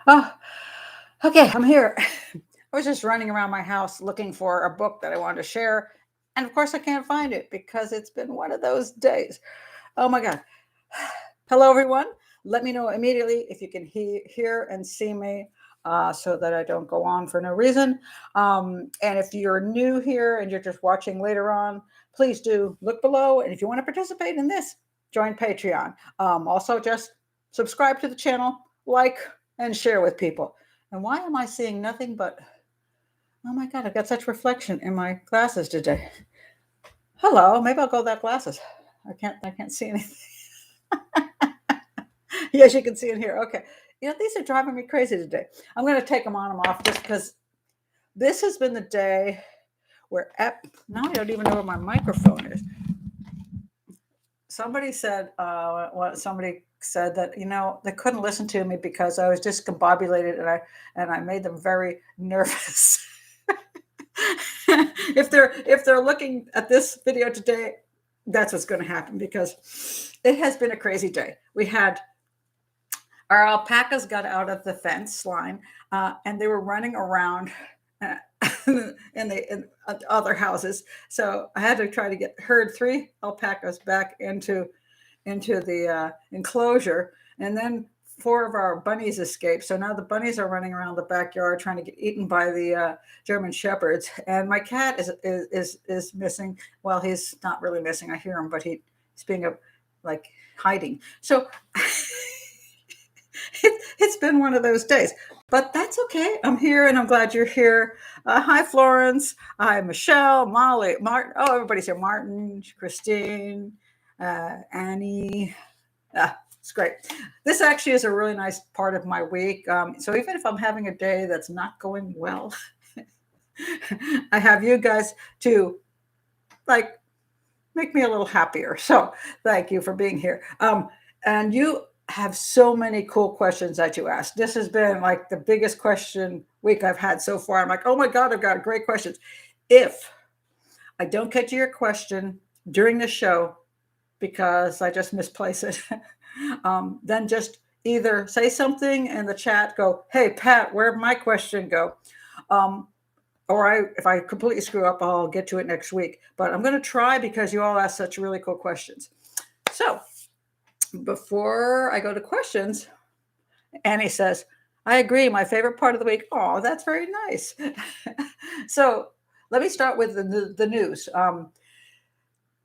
Oh, okay, I'm here. I was just running around my house looking for a book that I wanted to share. And of course, I can't find it because it's been one of those days. Oh my God. Hello, everyone. Let me know immediately if you can hear and see me so that I don't go on for no reason. And if you're new here and you're just watching later on, please do look below. And if you want to participate in this, join Patreon. Also, just subscribe to the channel, like, and share with people. And why am I seeing nothing but, oh my God, I've got such reflection in my glasses today. Hello, maybe I'll go without glasses. I can't see anything. Yes, you can see it here. Okay. These are driving me crazy today. I'm going to take them on and off just because this has been the day where, now I don't even know where my microphone is. Somebody said that they couldn't listen to me because I was discombobulated and I made them very nervous. if they're looking at this video today, that's what's going to happen because it has been a crazy day. We had our alpacas got out of the fence line and they were running around in other houses. So I had to try to herd 3 alpacas back into the enclosure, and then 4 of our bunnies escaped. So now the bunnies are running around the backyard trying to get eaten by the German shepherds. And my cat is missing. Well, he's not really missing. I hear him, but he's being like hiding. So it's been one of those days, but that's okay. I'm here and I'm glad you're here. Hi, Florence. Hi, Michelle, Molly, Martin. Oh, everybody's here. Martin, Christine, Annie. It's great. This actually is a really nice part of my week. So even if I'm having a day that's not going well, I have you guys to make me a little happier. So thank you for being here. And you have so many cool questions that you asked. This has been like the biggest question week I've had so far. I'm like, oh my God, I've got great questions. If I don't get to your question during the show because I just misplace it, then just either say something in the chat, go, hey, Pat, where'd my question go? Or if I completely screw up, I'll get to it next week. But I'm going to try because you all asked such really cool questions. So before I go to questions, Annie says, I agree. My favorite part of the week. Oh, that's very nice. So let me start with the news.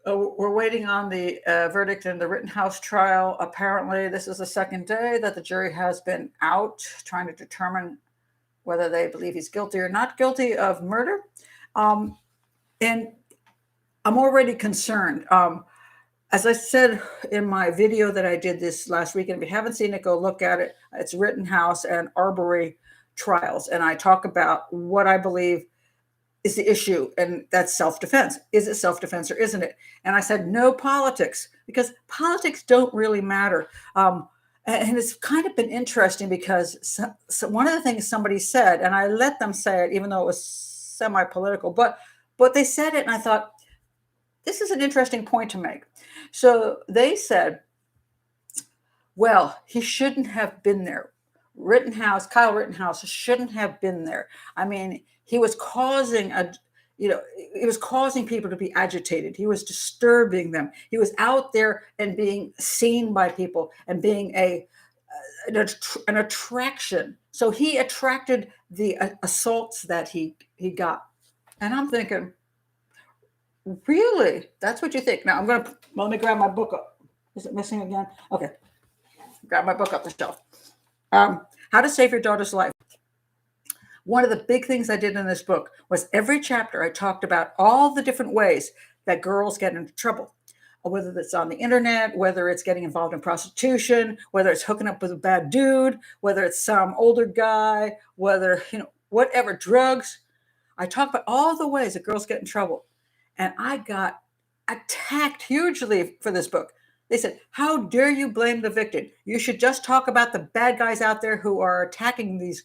We're waiting on the verdict in the Rittenhouse trial. Apparently, this is the second day that the jury has been out trying to determine whether they believe he's guilty or not guilty of murder. And I'm already concerned. As I said in my video that I did this last weekend, if you haven't seen it, go look at it. It's Rittenhouse and Arbery trials. And I talk about what I believe is the issue, and that's self-defense. Is it self-defense or isn't it? And I said, no politics, because politics don't really matter. And it's kind of been interesting because so one of the things somebody said, and I let them say it, even though it was semi-political, but they said it, and I thought, this is an interesting point to make. So they said, well, he shouldn't have been there. Kyle Rittenhouse shouldn't have been there. I mean, he was causing people to be agitated. He was disturbing them. He was out there and being seen by people and being an attraction. So he attracted the assaults that he got. And I'm thinking, really? That's what you think? Now let me grab my book up. Is it missing again? Okay. Grab my book up the shelf. How to Save Your Daughter's Life. One of the big things I did in this book was every chapter I talked about all the different ways that girls get into trouble, whether it's on the internet, whether it's getting involved in prostitution, whether it's hooking up with a bad dude, whether it's some older guy, whether, whatever, drugs. I talk about all the ways that girls get in trouble. And I got attacked hugely for this book. They said, how dare you blame the victim? You should just talk about the bad guys out there who are attacking these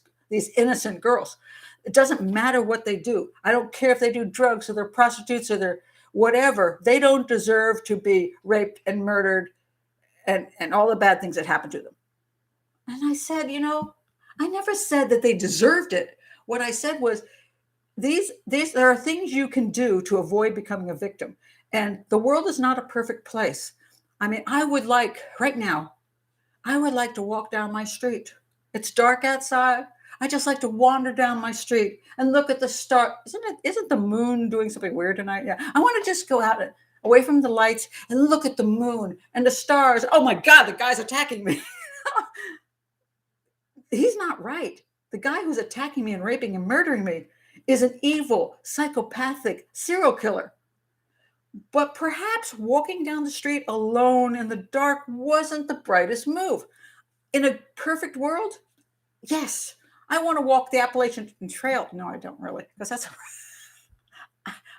innocent girls. It doesn't matter what they do. I don't care if they do drugs or they're prostitutes or they're whatever. They don't deserve to be raped and murdered and all the bad things that happen to them. And I said, I never said that they deserved it. What I said was, there are things you can do to avoid becoming a victim. And the world is not a perfect place. I mean, right now, I would like to walk down my street. It's dark outside. I just like to wander down my street and look at the star. Isn't the moon doing something weird tonight? Yeah. I want to just go out and away from the lights and look at the moon and the stars. Oh my God, the guy's attacking me. He's not right. The guy who's attacking me and raping and murdering me is an evil, psychopathic serial killer. But perhaps walking down the street alone in the dark wasn't the brightest move. In a perfect world, yes, I want to walk the Appalachian Trail. No, I don't really, because that's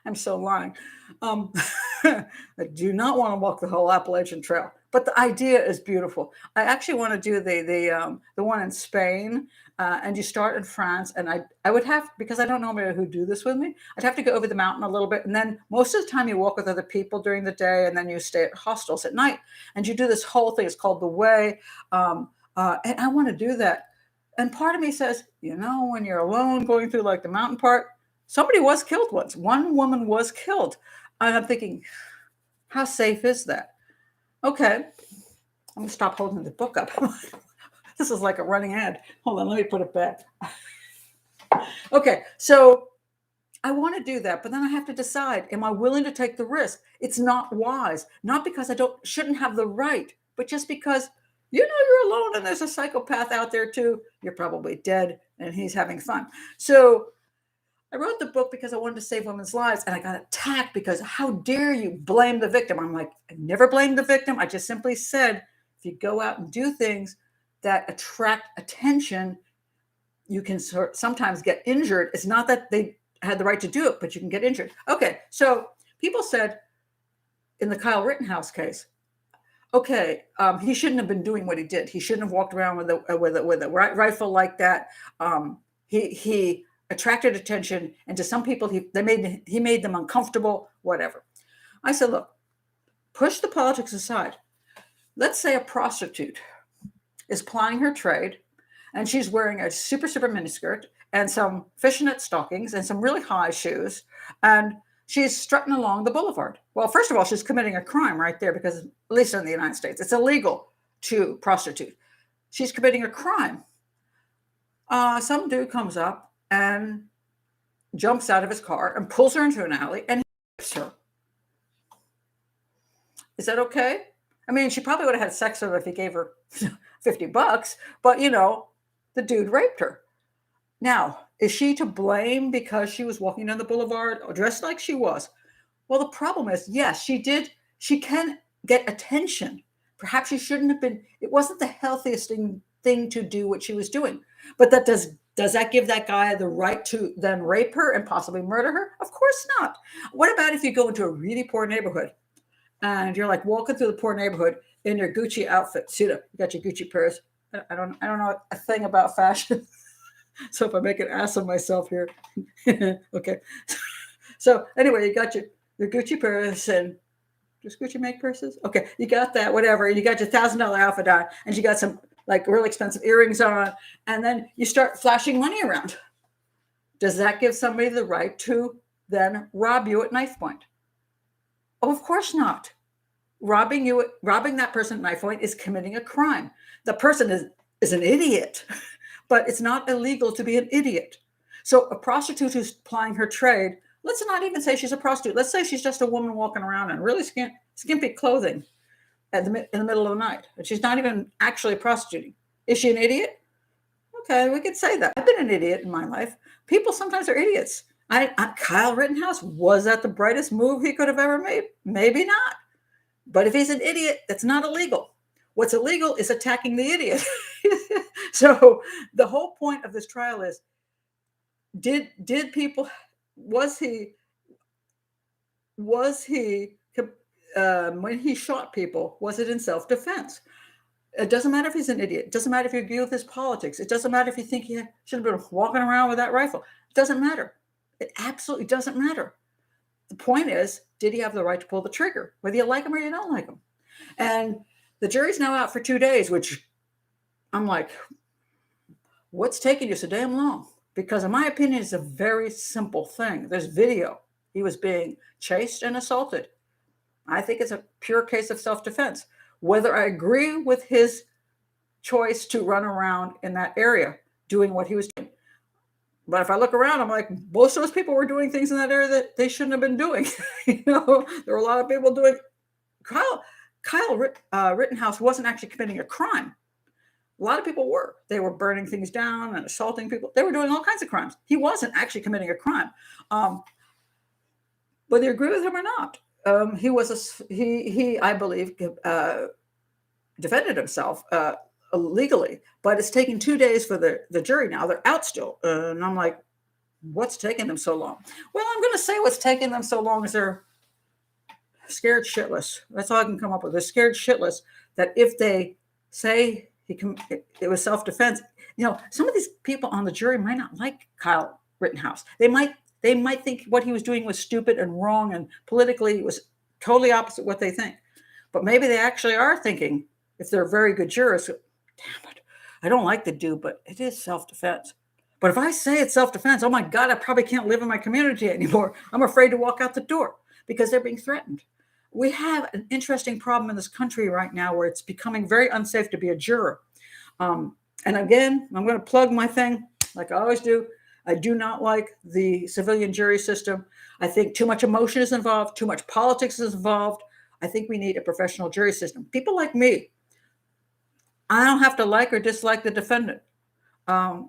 I'm so lying. I do not want to walk the whole Appalachian Trail, but the idea is beautiful. I actually want to do the one in Spain, and you start in France. And I would have, because I don't know anybody who do this with me, I'd have to go over the mountain a little bit, and then most of the time you walk with other people during the day, and then you stay at hostels at night, and you do this whole thing. It's called the Way, and I want to do that. And part of me says, when you're alone going through like the mountain part. Somebody was killed once. One woman was killed. And I'm thinking, how safe is that? Okay. I'm going to stop holding the book up. This is like a running ad. Hold on, let me put it back. Okay, so I want to do that, but then I have to decide, am I willing to take the risk? It's not wise. Not because I shouldn't have the right, but just because you're alone and there's a psychopath out there too. You're probably dead and he's having fun. So I wrote the book because I wanted to save women's lives, and I got attacked because how dare you blame the victim? I'm like, I never blamed the victim. I just simply said, if you go out and do things that attract attention, you can sometimes get injured. It's not that they had the right to do it, but you can get injured. Okay, so people said in the Kyle Rittenhouse case, okay, he shouldn't have been doing what he did. He shouldn't have walked around with a rifle like that. He attracted attention, and to some people, he made them uncomfortable, whatever. I said, look, push the politics aside. Let's say a prostitute is plying her trade, and she's wearing a super, super miniskirt and some fishnet stockings and some really high shoes, and she's strutting along the boulevard. Well, first of all, she's committing a crime right there, because at least in the United States, it's illegal to prostitute. She's committing a crime. Some dude comes up and jumps out of his car and pulls her into an alley and rapes her. Is that okay? I mean, she probably would have had sex with him if he gave her $50, but the dude raped her. Now, is she to blame because she was walking down the boulevard or dressed like she was? Well, the problem is, yes, she did. She can get attention. Perhaps she shouldn't have been. It wasn't the healthiest thing to do what she was doing. But does that give that guy the right to then rape her and possibly murder her? Of course not. What about if you go into a really poor neighborhood and you're like walking through the poor neighborhood in your Gucci outfit? See, you got your Gucci purse. I don't know a thing about fashion. So if I make an ass of myself here, okay. So anyway, you got your Gucci purse, and does Gucci make purses? Okay, you got that, whatever. You got your $1,000 outfit on, and you got some like really expensive earrings on, and then you start flashing money around. Does that give somebody the right to then rob you at knife point? Oh, of course not. Robbing that person at knife point is committing a crime. The person is an idiot, but it's not illegal to be an idiot. So a prostitute who's plying her trade, let's not even say she's a prostitute. Let's say she's just a woman walking around in really skimpy clothing in the middle of the night. And she's not even actually prostituting. Is she an idiot? Okay, we could say that. I've been an idiot in my life. People sometimes are idiots. Kyle Rittenhouse, was that the brightest move he could have ever made? Maybe not. But if he's an idiot, that's not illegal. What's illegal is attacking the idiot. So the whole point of this trial is, was he when he shot people, was it in self-defense? It doesn't matter if he's an idiot. It doesn't matter if you agree with his politics. It doesn't matter if you think he should have been walking around with that rifle. It doesn't matter. It absolutely doesn't matter. The point is, did he have the right to pull the trigger, whether you like him or you don't like him? And the jury's now out for 2 days, which I'm like, What's taking you so damn long? Because in my opinion, it's a very simple thing. There's video. He was being chased and assaulted. I think it's a pure case of self-defense. Whether I agree with his choice to run around in that area doing what he was doing. But if I look around, I'm like, most of those people were doing things in that area that they shouldn't have been doing. There were a lot of people doing. Kyle Rittenhouse wasn't actually committing a crime. A lot of people were. They were burning things down and assaulting people. They were doing all kinds of crimes. He wasn't actually committing a crime. Whether you agree with him or not, he I believe defended himself legally, but it's taking 2 days for the jury now. They're out still. And I'm like, what's taking them so long? Well, I'm going to say what's taking them so long is they're scared shitless. That's all I can come up with. They're scared shitless that if they say it was self-defense, some of these people on the jury might not like Kyle Rittenhouse. They might think what he was doing was stupid and wrong and politically it was totally opposite what they think. But maybe they actually are thinking, if they're very good jurors, damn it, I don't like the dude, but it is self-defense. But if I say it's self-defense, oh my God, I probably can't live in my community anymore. I'm afraid to walk out the door because they're being threatened. We have an interesting problem in this country right now where it's becoming very unsafe to be a juror. And again, I'm going to plug my thing like I always do. I do not like the civilian jury system. I think too much emotion is involved. Too much politics is involved. I think we need a professional jury system. People like me, I don't have to like or dislike the defendant. I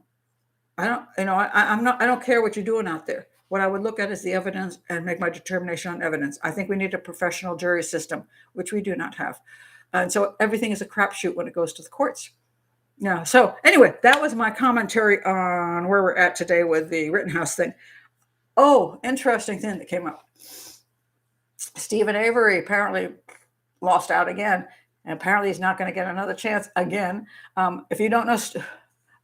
don't care what you're doing out there. What I would look at is the evidence and make my determination on evidence. I think we need a professional jury system, which we do not have. And so everything is a crapshoot when it goes to the courts. Yeah. So anyway, that was my commentary on where we're at today with the Rittenhouse thing. Oh, interesting thing that came up. Stephen Avery apparently lost out again. And apparently he's not going to get another chance again. If you don't know...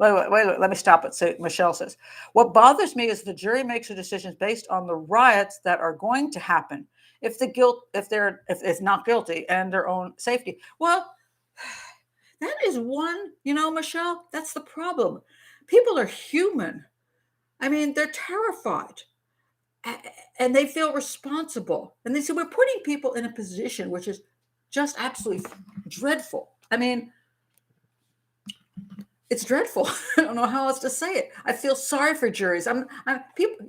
Wait, let me stop it. So Michelle says, what bothers me is the jury makes the decisions based on the riots that are going to happen. If it's not guilty and their own safety. Well, that is one, Michelle, that's the problem. People are human. I mean, they're terrified and they feel responsible. And they say, we're putting people in a position which is just absolutely dreadful. I mean, it's dreadful. I don't know how else to say it. I feel sorry for juries.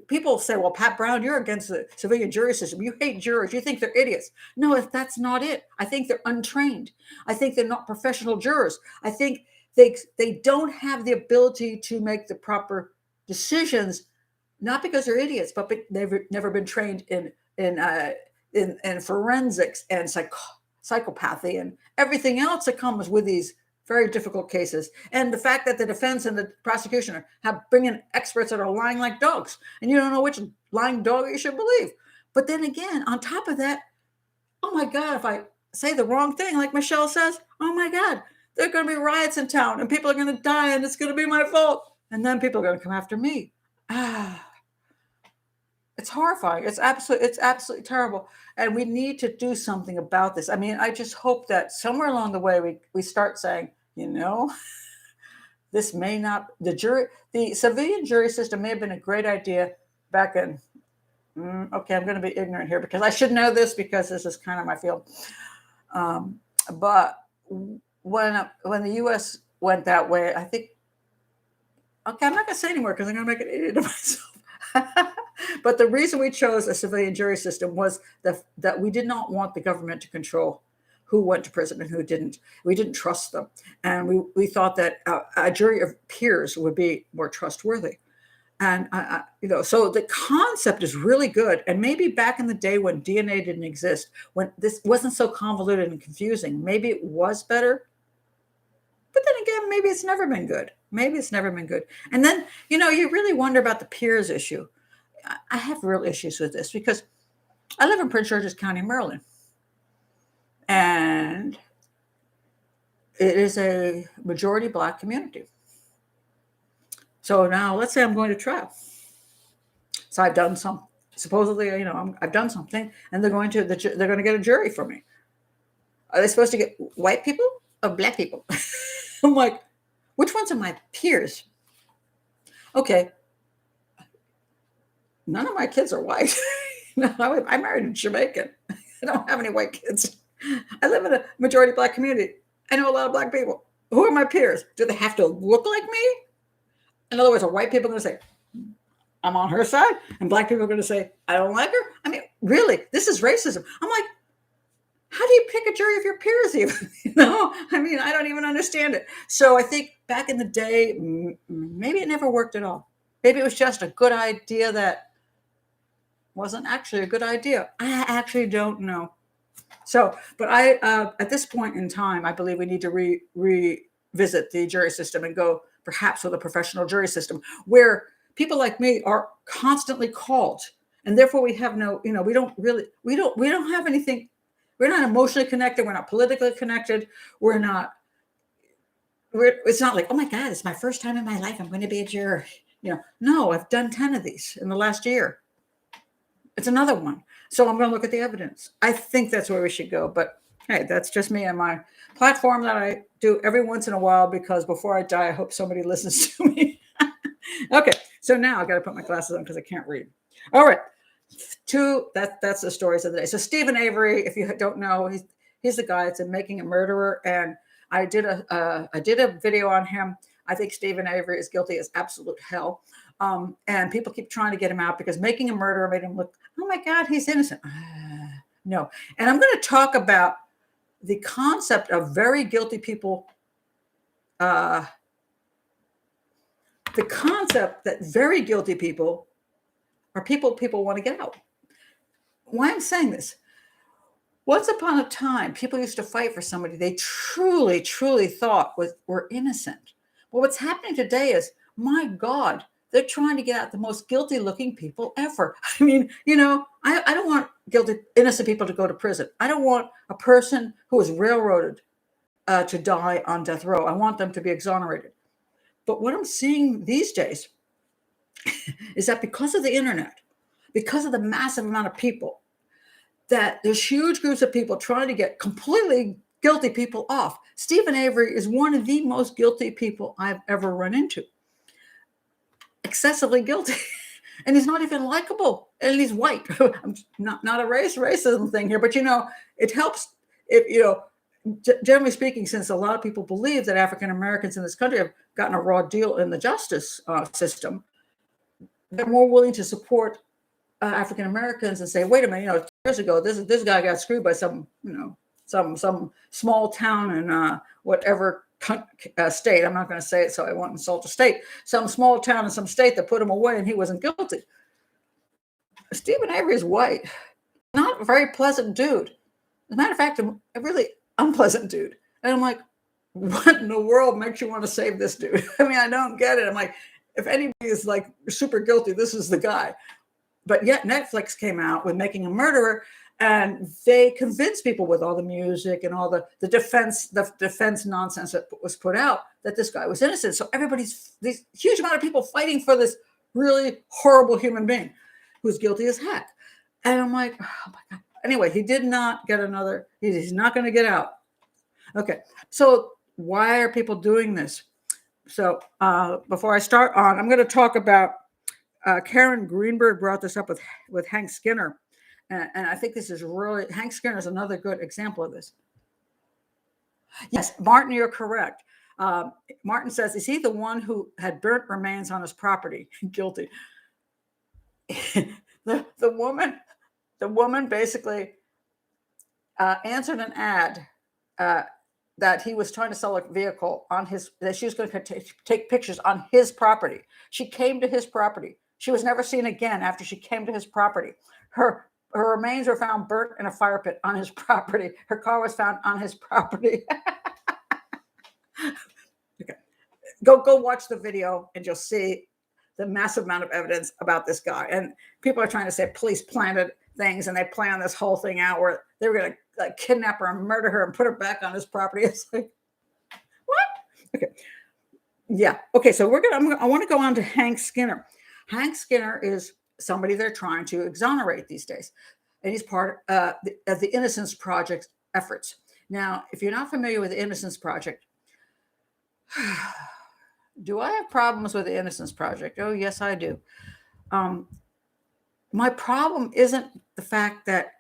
People say, well, Pat Brown, you're against the civilian jury system. You hate jurors. You think they're idiots. No, that's not it. I think they're untrained. I think they're not professional jurors. I think they don't have the ability to make the proper decisions, not because they're idiots, but they've never been trained in forensics and psychopathy and everything else that comes with these very difficult cases. And the fact that the defense and the prosecution have bring in experts that are lying like dogs, and you don't know which lying dog you should believe. But then again, on top of that, oh my God, if I say the wrong thing, like Michelle says, oh my God, there are going to be riots in town and people are going to die and it's going to be my fault. And then people are going to come after me. It's horrifying. It's absolutely terrible. And we need to do something about this. I mean, I just hope that somewhere along the way we start saying, this may not, the civilian jury system may have been a great idea back in, okay, I'm going to be ignorant here because I should know this because this is kind of my field. But when the U.S. went that way, I think, okay, I'm not going to say anymore because I'm going to make an idiot of myself. But the reason we chose a civilian jury system was that we did not want the government to control who went to prison and who didn't. We didn't trust them. And we thought that a jury of peers would be more trustworthy. And, so the concept is really good. And maybe back in the day when DNA didn't exist, when this wasn't so convoluted and confusing, maybe it was better. But then again, maybe it's never been good. And then, you really wonder about the peers issue. I have real issues with this because I live in Prince George's County, Maryland. And it is a majority Black community. So now let's say I'm going to trial. So I've done supposedly, I've done something and they're going to get a jury for me. Are they supposed to get white people or Black people? I'm like, which ones are my peers? Okay, none of my kids are white. No, I married a Jamaican. I don't have any white kids. I live in a majority black community. I know a lot of black people. Who are my peers? Do they have to look like me? In other words, are white people going to say, I'm on her side? And black people are going to say, I don't like her? I mean, really, this is racism. I'm like, how do you pick a jury of your peers even? I mean, I don't even understand it. So I think back in the day, maybe it never worked at all. Maybe it was just a good idea that wasn't actually a good idea. I actually don't know. So, but at this point in time, I believe we need to revisit the jury system and go perhaps with a professional jury system where people like me are constantly called, and therefore we have no, we don't have anything. We're not emotionally connected. We're not politically connected. It's not like, oh my God, it's my first time in my life. I'm going to be a juror. No, I've done 10 of these in the last year. It's another one. So I'm going to look at the evidence. I think that's where we should go. But hey, that's just me and my platform that I do every once in a while, because before I die, I hope somebody listens to me. Okay. So now I got to put my glasses on because I can't read. All right. That's the stories of the day. So Stephen Avery, if you don't know, he's the guy that's in Making a Murderer. And I did a video on him. I think Stephen Avery is guilty as absolute hell. And people keep trying to get him out because Making a Murderer made him look, oh my God, he's innocent. No. And I'm going to talk about the concept of very guilty people. The concept that very guilty people are people want to get out. Why I'm saying this? Once upon a time, people used to fight for somebody they truly, truly thought were innocent. Well, what's happening today is, my God, they're trying to get out the most guilty looking people ever. I mean, I don't want innocent people to go to prison. I don't want a person who was railroaded to die on death row. I want them to be exonerated. But what I'm seeing these days is that because of the internet, because of the massive amount of people, that there's huge groups of people trying to get completely guilty people off. Stephen Avery is one of the most guilty people I've ever run into. Excessively guilty. And he's not even likable. And he's white. not a racism thing here, but it helps if, generally speaking, since a lot of people believe that African Americans in this country have gotten a raw deal in the justice system, they're more willing to support African Americans and say, wait a minute, years ago, this guy got screwed by some small town in whatever state. I'm not going to say it, so I won't insult a state. Some small town in some state that put him away, and he wasn't guilty. Stephen Avery is white, not a very pleasant dude. As a matter of fact, a really unpleasant dude. And I'm like, what in the world makes you want to save this dude? I mean, I don't get it. I'm like, if anybody is like super guilty, this is the guy. But yet Netflix came out with Making a Murderer, and they convinced people with all the music and all the defense nonsense that was put out that this guy was innocent. So this huge amount of people fighting for this really horrible human being who's guilty as heck. And I'm like, oh my God. Anyway, he did not get he's not going to get out. Okay. So why are people doing this? So before I start on, I'm going to talk about Karen Greenberg brought this up with Hank Skinner. And I think this is really, Hank Skinner is another good example of this. Yes, Martin, you're correct. Martin says, is he the one who had burnt remains on his property? Guilty. The woman basically answered an ad that he was trying to sell a vehicle that she was going to take pictures on his property. She came to his property. She was never seen again after she came to his property. Her remains were found burnt in a fire pit on his property. Her car was found on his property. Okay. Go watch the video and you'll see the massive amount of evidence about this guy. And people are trying to say police planted things, and they planned this whole thing out where they were going to kidnap her and murder her and put her back on his property. It's like, what? Okay. Yeah. Okay. So I want to go on to Hank Skinner. Hank Skinner is somebody they're trying to exonerate these days. And he's part of the Innocence Project efforts. Now, if you're not familiar with the Innocence Project, Do I have problems with the Innocence Project? Oh, yes, I do. My problem isn't the fact that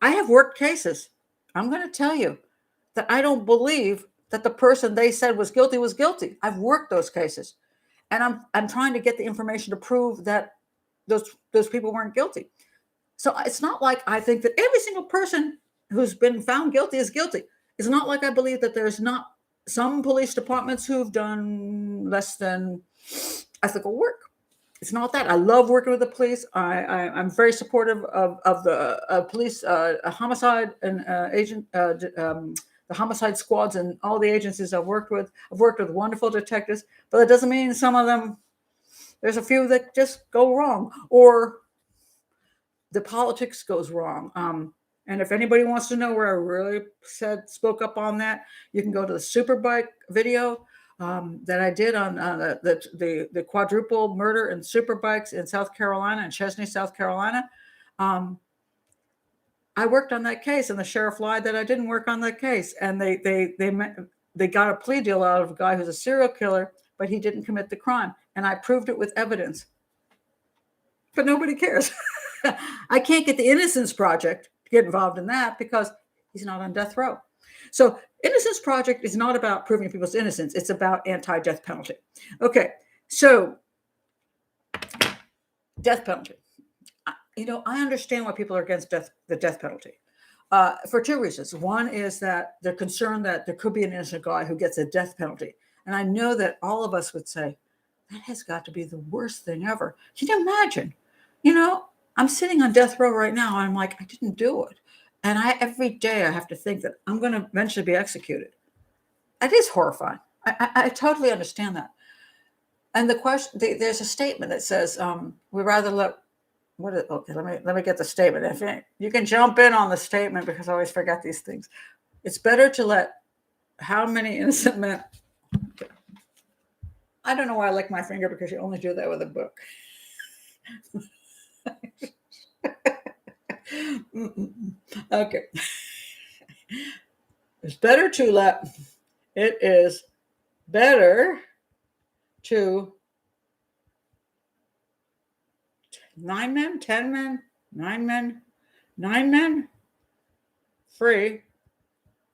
I have worked cases. I'm going to tell you that I don't believe that the person they said was guilty was guilty. I've worked those cases, and I'm trying to get the information to prove that those people weren't guilty. So it's not like I think that every single person who's been found guilty is guilty. It's not like I believe that there's not some police departments who've done less than ethical work. It's not that. I love working with the police. I'm very supportive of the police, homicide and the homicide squads and all the agencies I've worked with. I've worked with wonderful detectives, but that doesn't mean some of them, there's a few that just go wrong, or the politics goes wrong. And if anybody wants to know where I really spoke up on that, you can go to the Superbike video that I did on the quadruple murder in Superbikes in South Carolina, in Chesney, South Carolina. I worked on that case, and the sheriff lied that I didn't work on that case. And they got a plea deal out of a guy who's a serial killer, but he didn't commit the crime. And I proved it with evidence. But nobody cares. I can't get the Innocence Project to get involved in that because he's not on death row. So Innocence Project is not about proving people's innocence. It's about anti-death penalty. Okay, so death penalty. I understand why people are against the death penalty for two reasons. One is that they're concerned that there could be an innocent guy who gets a death penalty. And I know that all of us would say, that has got to be the worst thing ever. Can you imagine? I'm sitting on death row right now, and I'm like, I didn't do it. And every day I have to think that I'm going to eventually be executed. That is horrifying. I totally understand that. And the question, there's a statement that says, we rather let, okay, let me get the statement. If you can jump in on the statement, because I always forget these things. It's better to let how many innocent men, I don't know why I lick my finger, because you only do that with a book. Okay. It is better to 9 men, 10 men, 9 men free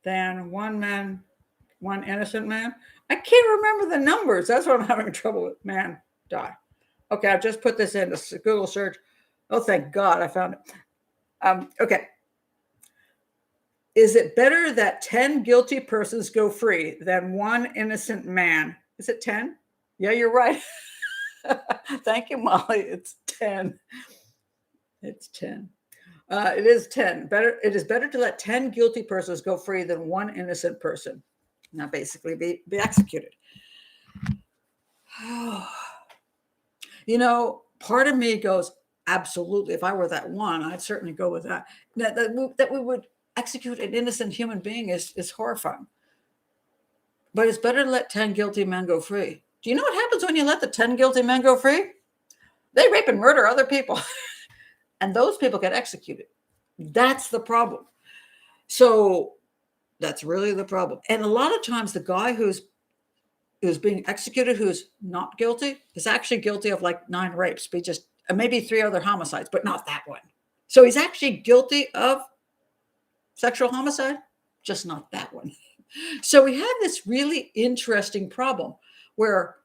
than 1 innocent man. I can't remember the numbers. That's what I'm having trouble with. Man, die. Okay, I've just put this in the Google search. Oh, thank God I found it. Okay. Is it better that 10 guilty persons go free than 1 innocent man? Is it 10? Yeah, you're right. Thank you, Molly. It's 10. It's 10. It is 10. It is better to let 10 guilty persons go free than 1 innocent person. Now, basically, be executed. Part of me goes, absolutely. If I were that one, I'd certainly go with that. That we would execute an innocent human being is horrifying. But it's better to let 10 guilty men go free. Do you know what happens when you let the 10 guilty men go free? They rape and murder other people. And those people get executed. That's the problem. So that's really the problem. And a lot of times the guy who's being executed, who's not guilty, is actually guilty of like 9 rapes, but just maybe 3 other homicides, but not that one. So he's actually guilty of sexual homicide, just not that one. So we have this really interesting problem where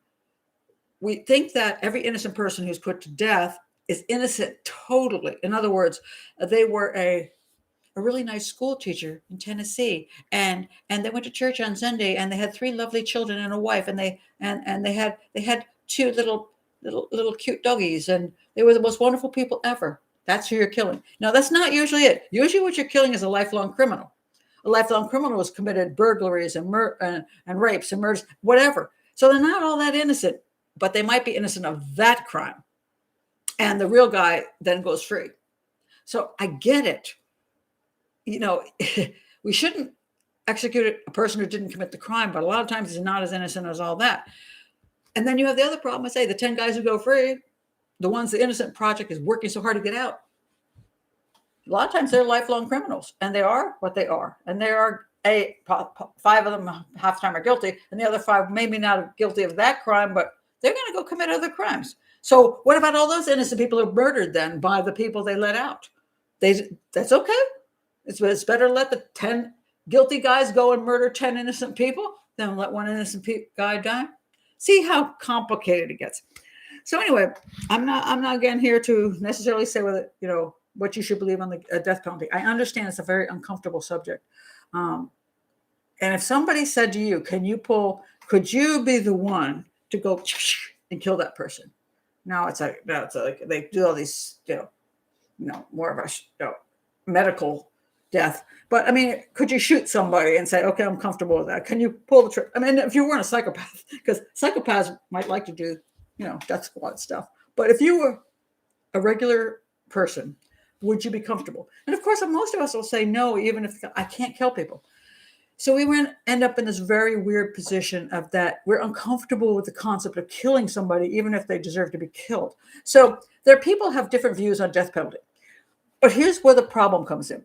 we think that every innocent person who's put to death is innocent totally. In other words, they were a really nice school teacher in Tennessee, and they went to church on Sunday, and they had 3 lovely children and a wife, and they had 2 little cute doggies, and they were the most wonderful people ever. That's who you're killing. Now, that's not usually it. Usually what you're killing is a lifelong criminal. A lifelong criminal has committed burglaries and rapes and murders, whatever. So they're not all that innocent, but they might be innocent of that crime. And the real guy then goes free. So I get it. We shouldn't execute a person who didn't commit the crime, but a lot of times he's not as innocent as all that. And then you have the other problem. I say the 10 guys who go free, the ones the Innocent Project is working so hard to get out. A lot of times they're lifelong criminals, and they are what they are, and they are five of them half time are guilty, and the other five maybe not guilty of that crime, but they're going to go commit other crimes. So what about all those innocent people who are murdered then by the people they let out? That's okay. It's better to let the 10 guilty guys go and murder 10 innocent people than let one innocent guy die. See how complicated it gets. So anyway, I'm not again here to necessarily say whether what you should believe on the death penalty. I understand it's a very uncomfortable subject. And if somebody said to you, could you be the one to go and kill that person? Now it's like they do all these, more of a medical death. But I mean, could you shoot somebody and say, okay, I'm comfortable with that? Can you pull the trigger? I mean, if you weren't a psychopath, because psychopaths might like to do, death squad stuff. But if you were a regular person, would you be comfortable? And of course, most of us will say no, even if I can't kill people. So we end up in this very weird position of that we're uncomfortable with the concept of killing somebody, even if they deserve to be killed. So people have different views on death penalty. But here's where the problem comes in,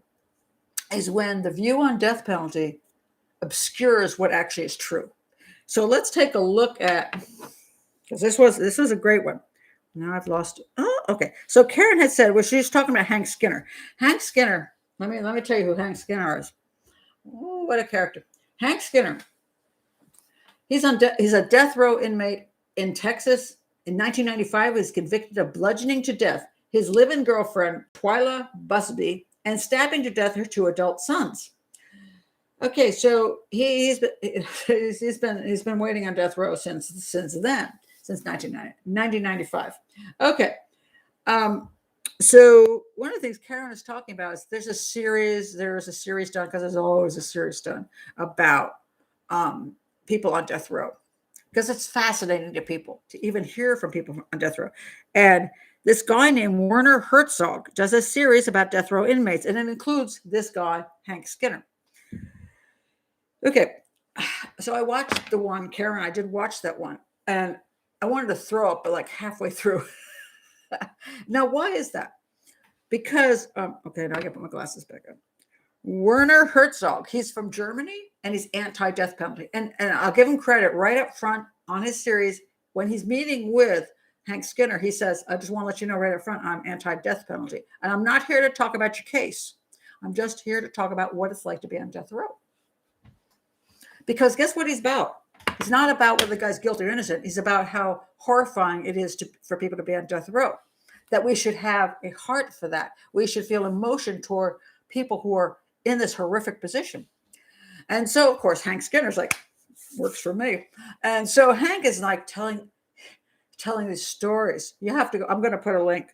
is when the view on death penalty obscures what actually is true. So let's take a look at, because this was a great one. Now I've lost it. Oh, okay. So Karen had said, she was talking about Hank Skinner. Hank Skinner, let me tell you who Hank Skinner is. Oh, what a character. Hank Skinner. He's a death row inmate in Texas. In 1995, he was convicted of bludgeoning to death his live-in girlfriend, Twyla Busby, and stabbing to death her 2 adult sons. Okay, so he's been waiting on death row since then, since 1995. Okay. So one of the things Karen is talking about is there's a series done, because there's always a series done about people on death row, because it's fascinating to people to even hear from people on death row. And this guy named Werner Herzog does a series about death row inmates, and it includes this guy, Hank Skinner. Okay, so I watched the one, Karen, I did watch that one, and I wanted to throw up, but like halfway through. Now, why is that? Because, okay, now I got to put my glasses back on. Werner Herzog, he's from Germany, and he's anti-death penalty. And I'll give him credit right up front on his series. When he's meeting with Hank Skinner, he says, I just want to let you know right up front, I'm anti-death penalty. And I'm not here to talk about your case. I'm just here to talk about what it's like to be on death row. Because guess what he's about? It's not about whether the guy's guilty or innocent. He's about how horrifying it is for people to be on death row. That we should have a heart for that. We should feel emotion toward people who are in this horrific position. And so, of course, Hank Skinner's like, works for me. And so Hank is like telling these stories. You have to go. I'm going to put a link.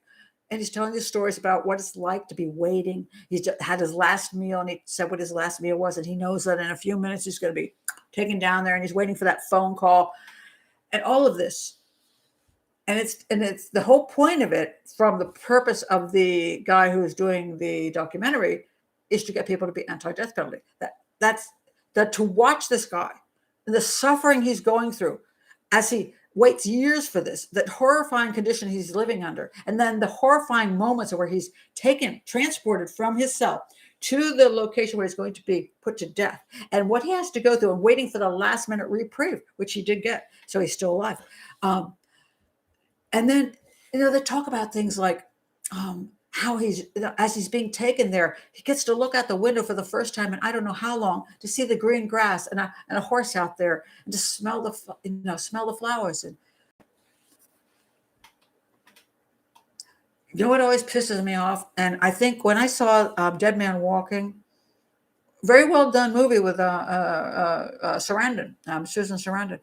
And he's telling these stories about what it's like to be waiting. He's had his last meal, and he said what his last meal was. And he knows that in a few minutes he's going to be taken down there, and he's waiting for that phone call and all of this. And it's the whole point of it, from the purpose of the guy who's doing the documentary, is to get people to be anti-death penalty. That's to watch this guy and the suffering he's going through as he waits years for this, that horrifying condition he's living under, and then the horrifying moments where he's transported from his cell to the location where he's going to be put to death, and what he has to go through, and waiting for the last minute reprieve, which he did get, so he's still alive. And then, they talk about things like how as he's being taken there, he gets to look out the window for the first time in I don't know how long, to see the green grass and a horse out there, and to smell the flowers. And what always pisses me off, and I think when I saw Dead Man Walking, very well done movie with Sarandon, Susan Sarandon.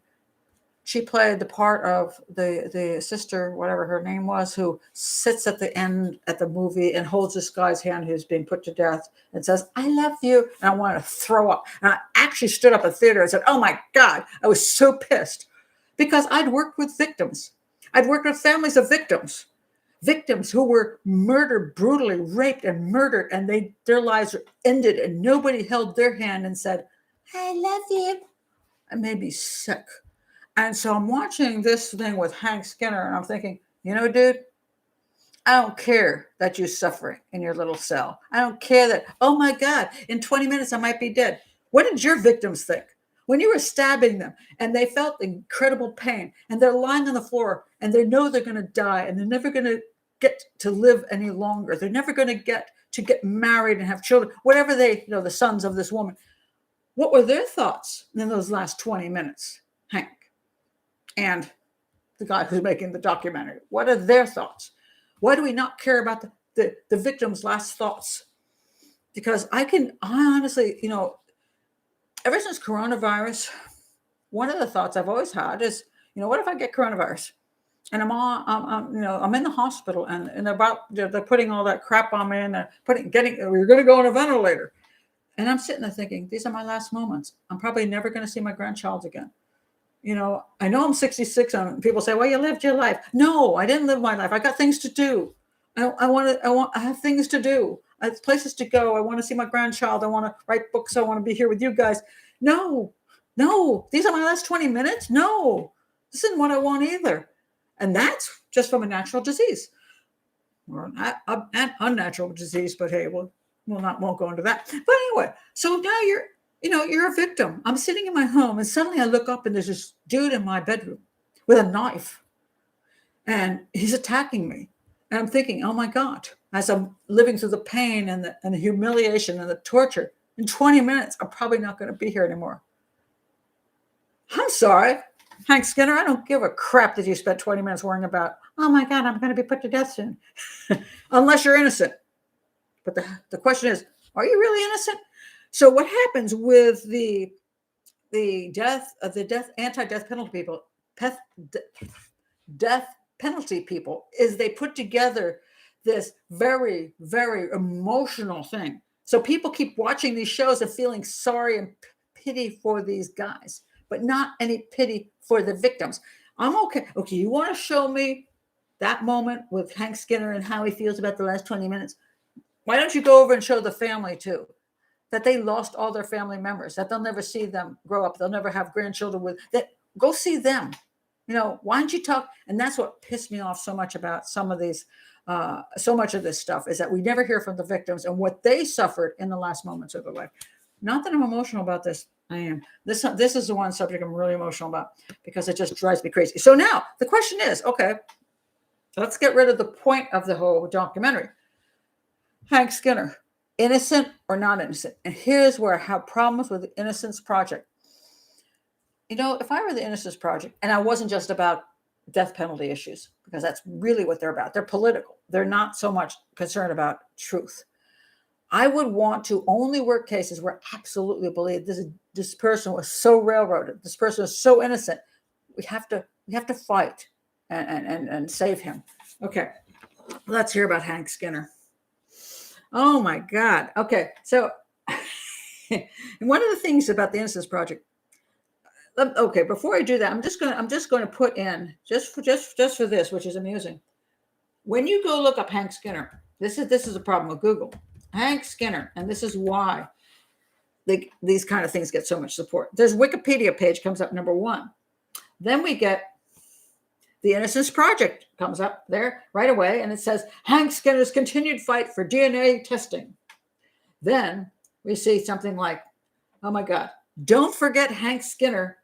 She played the part of the sister, whatever her name was, who sits at the end at the movie and holds this guy's hand who's being put to death and says, I love you. And I wanted to throw up. And I actually stood up in theater and said, oh my God, I was so pissed, because I'd worked with victims. I'd worked with families of victims who were murdered, brutally raped and murdered, and their lives were ended, and nobody held their hand and said, I love you. I made me sick. And so I'm watching this thing with Hank Skinner, and I'm thinking, dude, I don't care that you're suffering in your little cell. I don't care that, oh my God, in 20 minutes I might be dead. What did your victims think? When you were stabbing them and they felt incredible pain and they're lying on the floor and they know they're going to die and they're never going to get to live any longer. They're never going to get married and have children, whatever they, the sons of this woman. What were their thoughts in those last 20 minutes, Hank? And the guy who's making the documentary, what are their thoughts? Why do we not care about the victim's last thoughts? Because I honestly, ever since coronavirus, one of the thoughts I've always had is, what if I get coronavirus and I'm in the hospital and they're putting all that crap on me and we're going to go on a ventilator. And I'm sitting there thinking, these are my last moments. I'm probably never going to see my grandchild again. I know I'm 66 and people say, well, you lived your life. No, I didn't live my life. I got things to do. I have things to do. I have places to go. I want to see my grandchild. I want to write books. I want to be here with you guys. No, these are my last 20 minutes. No, this isn't what I want either. And that's just from a natural disease or an unnatural disease. But hey, won't go into that. But anyway, so now you're a victim. I'm sitting in my home and suddenly I look up and there's this dude in my bedroom with a knife and he's attacking me. And I'm thinking, oh my God, as I'm living through the pain and the humiliation and the torture, in 20 minutes, I'm probably not going to be here anymore. I'm sorry, Hank Skinner, I don't give a crap that you spent 20 minutes worrying about, oh my God, I'm going to be put to death soon. Unless you're innocent. But the question is, are you really innocent? So what happens with the anti-death penalty people, death penalty people, is they put together this very, very emotional thing. So people keep watching these shows and feeling sorry and pity for these guys, but not any pity for the victims. I'm okay. Okay, you want to show me that moment with Hank Skinner and how he feels about the last 20 minutes? Why don't you go over and show the family too, that they lost all their family members, that they'll never see them grow up. They'll never have grandchildren with that. Go see them. Why don't you talk? And that's what pissed me off so much about some of these, so much of this stuff is that we never hear from the victims and what they suffered in the last moments of their life. Not that I'm emotional about this. I am. This is the one subject I'm really emotional about because it just drives me crazy. So now the question is, okay, let's get rid of the point of the whole documentary. Hank Skinner, innocent or not innocent? And here's where I have problems with the Innocence Project. If I were the Innocence Project, and I wasn't just about death penalty issues, because that's really what they're about. They're political. They're not so much concerned about truth. I would want to only work cases where I absolutely believe this person was so railroaded. This person is so innocent. We have to fight and save him. Okay, let's hear about Hank Skinner. Oh my God. Okay, so and one of the things about the Innocence Project. Okay, before I do that, I'm just going to put in just for this, which is amusing. When you go look up Hank Skinner, this is a problem with Google. Hank Skinner, and this is why these kind of things get so much support. There's Wikipedia page comes up number 1. Then we get the Innocence Project comes up there right away, and it says Hank Skinner's continued fight for DNA testing. Then we see something like, oh my God, don't forget Hank Skinner,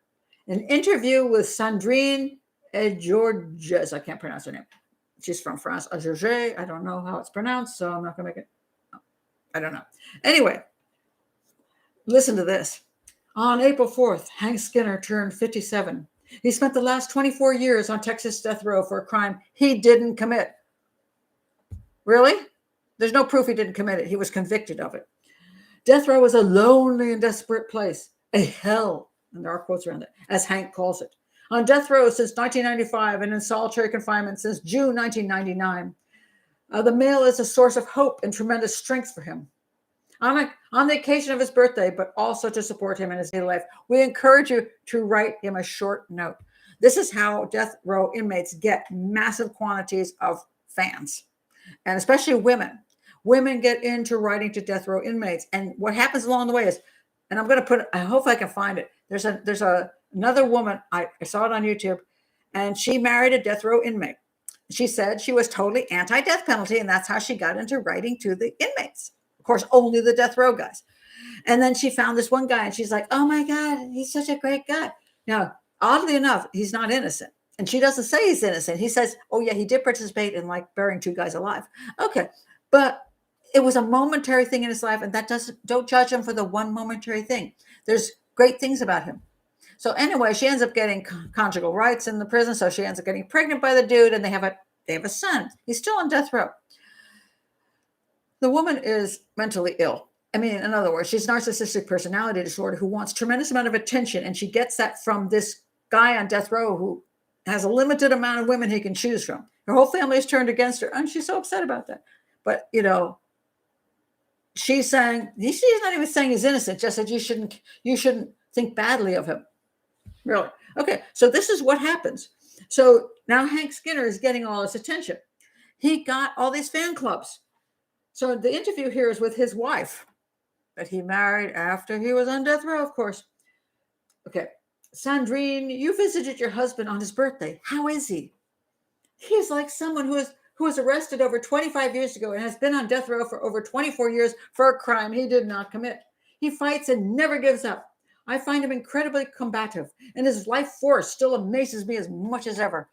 an interview with Sandrine Georges. I can't pronounce her name. She's from France. Georges. I don't know how it's pronounced, so I'm not going to make it. I don't know. Anyway, listen to this. On April 4th, Hank Skinner turned 57. He spent the last 24 years on Texas death row for a crime he didn't commit. Really? There's no proof he didn't commit it. He was convicted of it. Death row was a lonely and desperate place, a hell, and there are quotes around it, as Hank calls it. On death row since 1995 and in solitary confinement since June 1999, the mail is a source of hope and tremendous strength for him. On the occasion of his birthday, but also to support him in his daily life, we encourage you to write him a short note. This is how death row inmates get massive quantities of fans, and especially women. Women get into writing to death row inmates, and what happens along the way is, and I'm going to put, I hope I can find it. There's another woman, I saw it on YouTube, and she married a death row inmate. She said she was totally anti-death penalty, and that's how she got into writing to the inmates. Of course, only the death row guys. And then she found this one guy and she's like, oh my God, he's such a great guy. Now, oddly enough, he's not innocent. And she doesn't say he's innocent. He says, oh yeah, he did participate in like burying 2 guys alive. Okay. But it was a momentary thing in his life. And don't judge him for the one momentary thing. There's great things about him. So anyway, she ends up getting conjugal rights in the prison. So she ends up getting pregnant by the dude and they have a son. He's still on death row. The woman is mentally ill. I mean, in other words, she's narcissistic personality disorder who wants tremendous amount of attention. And she gets that from this guy on death row who has a limited amount of women he can choose from. Her whole family is turned against her. And she's so upset about that. But, she's saying, she's not even saying he's innocent, just that you shouldn't think badly of him. Really? Okay. So this is what happens. So now Hank Skinner is getting all this attention. He got all these fan clubs. So the interview here is with his wife that he married after he was on death row, of course. Okay. Sandrine, you visited your husband on his birthday. How is he? He's like someone who was arrested over 25 years ago and has been on death row for over 24 years for a crime he did not commit. He fights and never gives up. I find him incredibly combative, and his life force still amazes me as much as ever.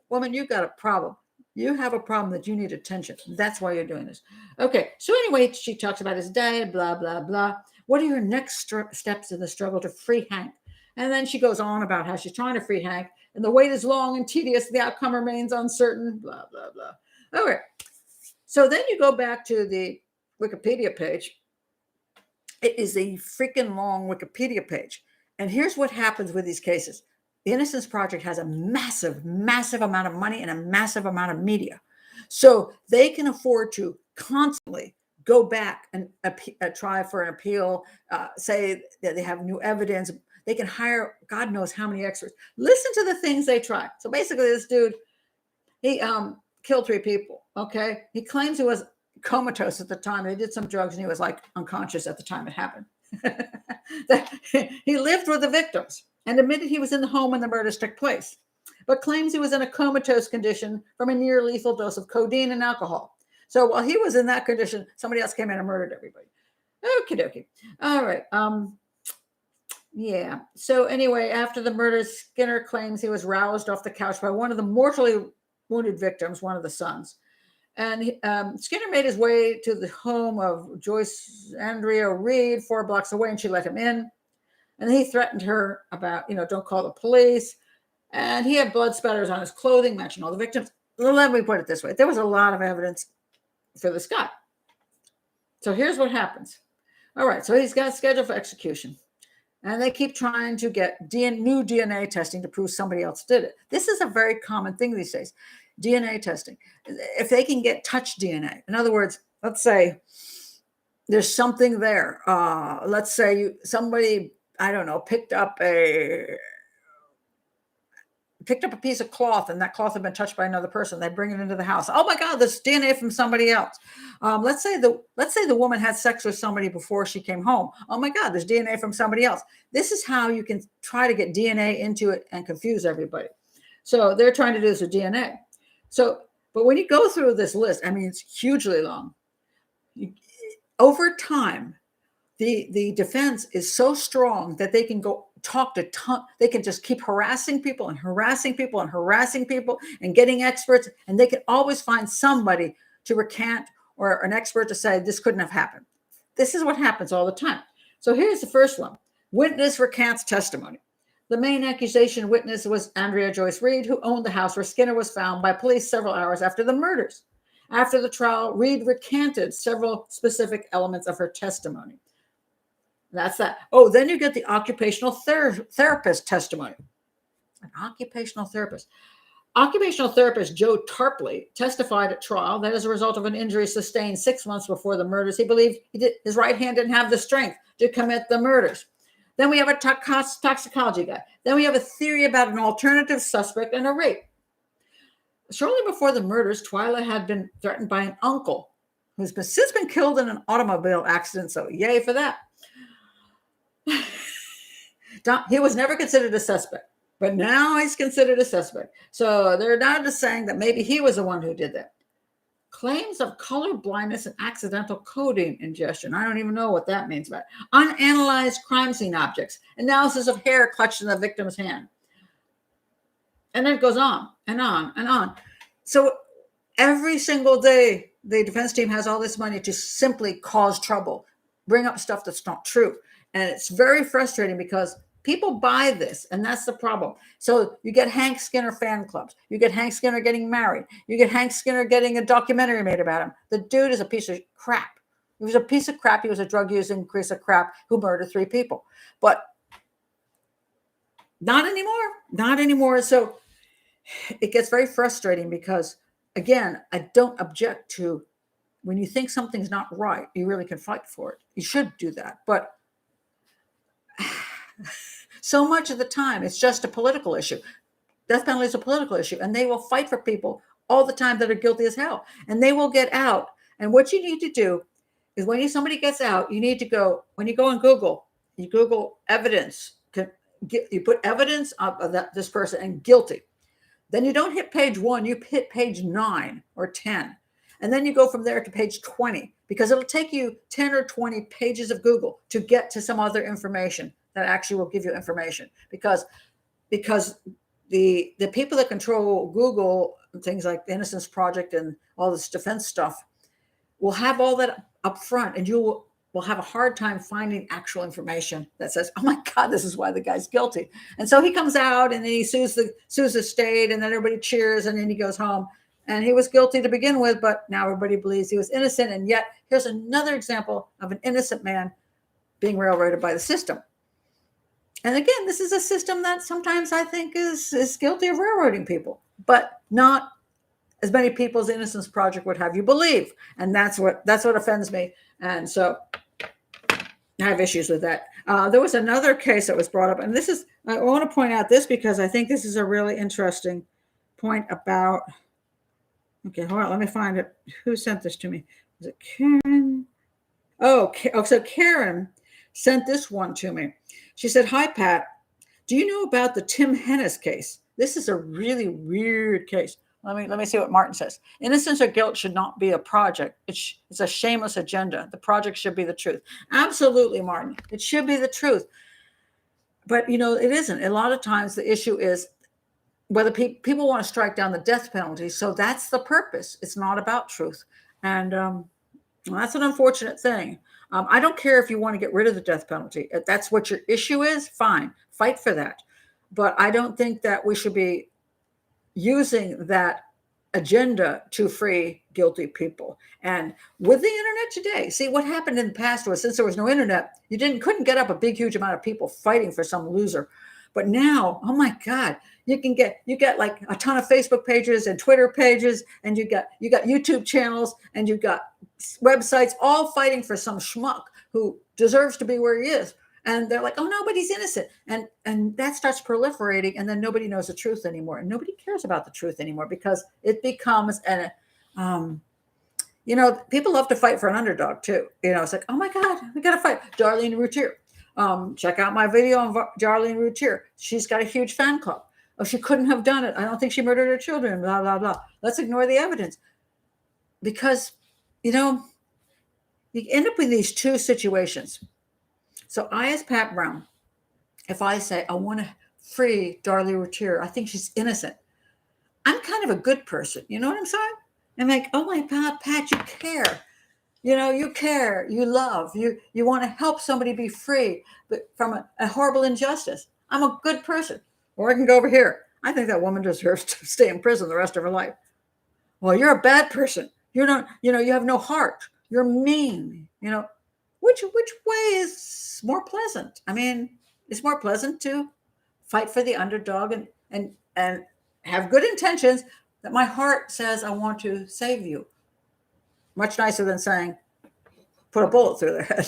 Woman, you got a problem. You have a problem that you need attention. That's why you're doing this. Okay. So anyway, she talks about his diet, blah, blah, blah. What are your next steps in the struggle to free Hank? And then she goes on about how she's trying to free Hank and the wait is long and tedious. The outcome remains uncertain, blah, blah, blah. Okay. So then you go back to the Wikipedia page. It is a freaking long Wikipedia page. And here's what happens with these cases. The Innocence Project has a massive, massive amount of money and a massive amount of media. So they can afford to constantly go back and try for an appeal, say that they have new evidence. They can hire God knows how many experts. Listen to the things they try. So basically this dude, he killed 3 people, okay? He claims he was comatose at the time. They did some drugs and he was like unconscious at the time it happened. He lived with the victims and admitted he was in the home when the murders took place, but claims he was in a comatose condition from a near lethal dose of codeine and alcohol. So while he was in that condition, somebody else came in and murdered everybody. Okie dokie. All right. Yeah. So anyway, after the murders, Skinner claims he was roused off the couch by one of the mortally wounded victims, one of the sons. And Skinner made his way to the home of Joyce Andrea Reed, 4 blocks away, and she let him in. And he threatened her about, don't call the police. And he had blood spatters on his clothing, matching all the victims. Let me put it this way. There was a lot of evidence for this guy. So here's what happens. All right. So he's got scheduled for execution. And they keep trying to get new DNA testing to prove somebody else did it. This is a very common thing these days. DNA testing. If they can get touch DNA, in other words, let's say there's something there. Let's say somebody, I don't know, picked up a piece of cloth and that cloth had been touched by another person. They bring it into the house. Oh my God, there's DNA from somebody else. Let's say the woman had sex with somebody before she came home. Oh my God, there's DNA from somebody else. This is how you can try to get DNA into it and confuse everybody. So they're trying to do this with DNA. So, but when you go through this list, I mean, it's hugely long. Over time, the defense is so strong that they can go talk to they can just keep harassing people and harassing people and harassing people and getting experts, and they can always find somebody to recant or an expert to say this couldn't have happened. This is what happens all the time. So here's the first one. Witness recants testimony. The main accusation witness was Andrea Joyce Reed, who owned the house where Skinner was found by police several hours after the murders. After the trial, Reed recanted several specific elements of her testimony. That's that. Oh, then you get the occupational therapist testimony. An occupational therapist. Occupational therapist Joe Tarpley testified at trial that as a result of an injury sustained 6 months before the murders, he believed his right hand didn't have the strength to commit the murders. Then we have a toxicology guy. Then we have a theory about an alternative suspect and a rape. Shortly before the murders, Twyla had been threatened by an uncle who's since been killed in an automobile accident, so yay for that. He was never considered a suspect, but now he's considered a suspect. So they're now just saying that maybe he was the one who did that. claims of color blindness and accidental codeine ingestion. I don't even know what that means, but unanalyzed crime scene objects, analysis of hair clutched in the victim's hand. And then it goes on and on and on. So every single day, the defense team has all this money to simply cause trouble, bring up stuff that's not true. And it's very frustrating because people buy this, and that's the problem. So you get Hank Skinner fan clubs. You get Hank Skinner getting married. You get Hank Skinner getting a documentary made about him. The dude is a piece of crap. He was a piece of crap. He was a drug-using piece of crap who murdered 3 people. But not anymore. Not anymore. So it gets very frustrating because, again, I don't object to when you think something's not right, you really can fight for it. You should do that. But so much of the time, it's just a political issue. Death penalty is a political issue, and they will fight for people all the time that are guilty as hell, and they will get out. And what you need to do is when somebody gets out, you need to go, when you go on Google, you Google evidence. You put evidence of this person and guilty. Then you don't hit page 1, you hit page 9 or 10. And then you go from there to page 20, because it'll take you 10 or 20 pages of Google to get to some other information that actually will give you information. Because the people that control Google, things like the Innocence Project and all this defense stuff, will have all that up front, and you will have a hard time finding actual information that says, oh my God, this is why the guy's guilty. And so he comes out and then he sues the state, and then everybody cheers, and then he goes home. And he was guilty to begin with, but now everybody believes he was innocent. And yet here's another example of an innocent man being railroaded by the system. And again, this is a system that sometimes I think is guilty of railroading people, but not as many people as the Innocence Project would have you believe. And that's what offends me. And so I have issues with that. There was another case that was brought up, and I want to point out this because I think this is a really interesting point about. Okay, hold on. Let me find it. Who sent this to me? Was it Karen? So Karen sent this one to me. She said, "Hi, Pat. Do you know about the Tim Hennis case? This is a really weird case." Let me see what Martin says. Innocence or guilt should not be a project. It's a shameless agenda. The project should be the truth. Absolutely, Martin. It should be the truth. But, it isn't. A lot of times the issue is whether people want to strike down the death penalty. So that's the purpose. It's not about truth. And that's an unfortunate thing. I don't care if you want to get rid of the death penalty. If that's what your issue is, fine. Fight for that. But I don't think that we should be using that agenda to free guilty people. And with the internet today, see what happened in the past was, since there was no internet, you couldn't get up a big, huge amount of people fighting for some loser. But now, oh my God, you get like a ton of Facebook pages and Twitter pages, and you got YouTube channels, and you got websites all fighting for some schmuck who deserves to be where he is. And they're like, oh, nobody's innocent. And that starts proliferating, and then nobody knows the truth anymore. And nobody cares about the truth anymore because it becomes people love to fight for an underdog too. It's like, oh my God, we got to fight. Darlene Routier. Check out my video on Darlene Routier. She's got a huge fan club. Oh, she couldn't have done it. I don't think she murdered her children, blah, blah, blah. Let's ignore the evidence. Because, you end up with these two situations. So I, as Pat Brown, if I say I want to free Darlene Routier, I think she's innocent, I'm kind of a good person. You know what I'm saying? I'm like, oh my God, Pat, you care. You care, you love, you want to help somebody be free from a horrible injustice. I'm a good person. Or I can go over here. I think that woman deserves to stay in prison the rest of her life. Well, you're a bad person. You're not, you have no heart. You're mean, Which way is more pleasant? I mean, it's more pleasant to fight for the underdog and have good intentions that my heart says I want to save you. Much nicer than saying, put a bullet through their head.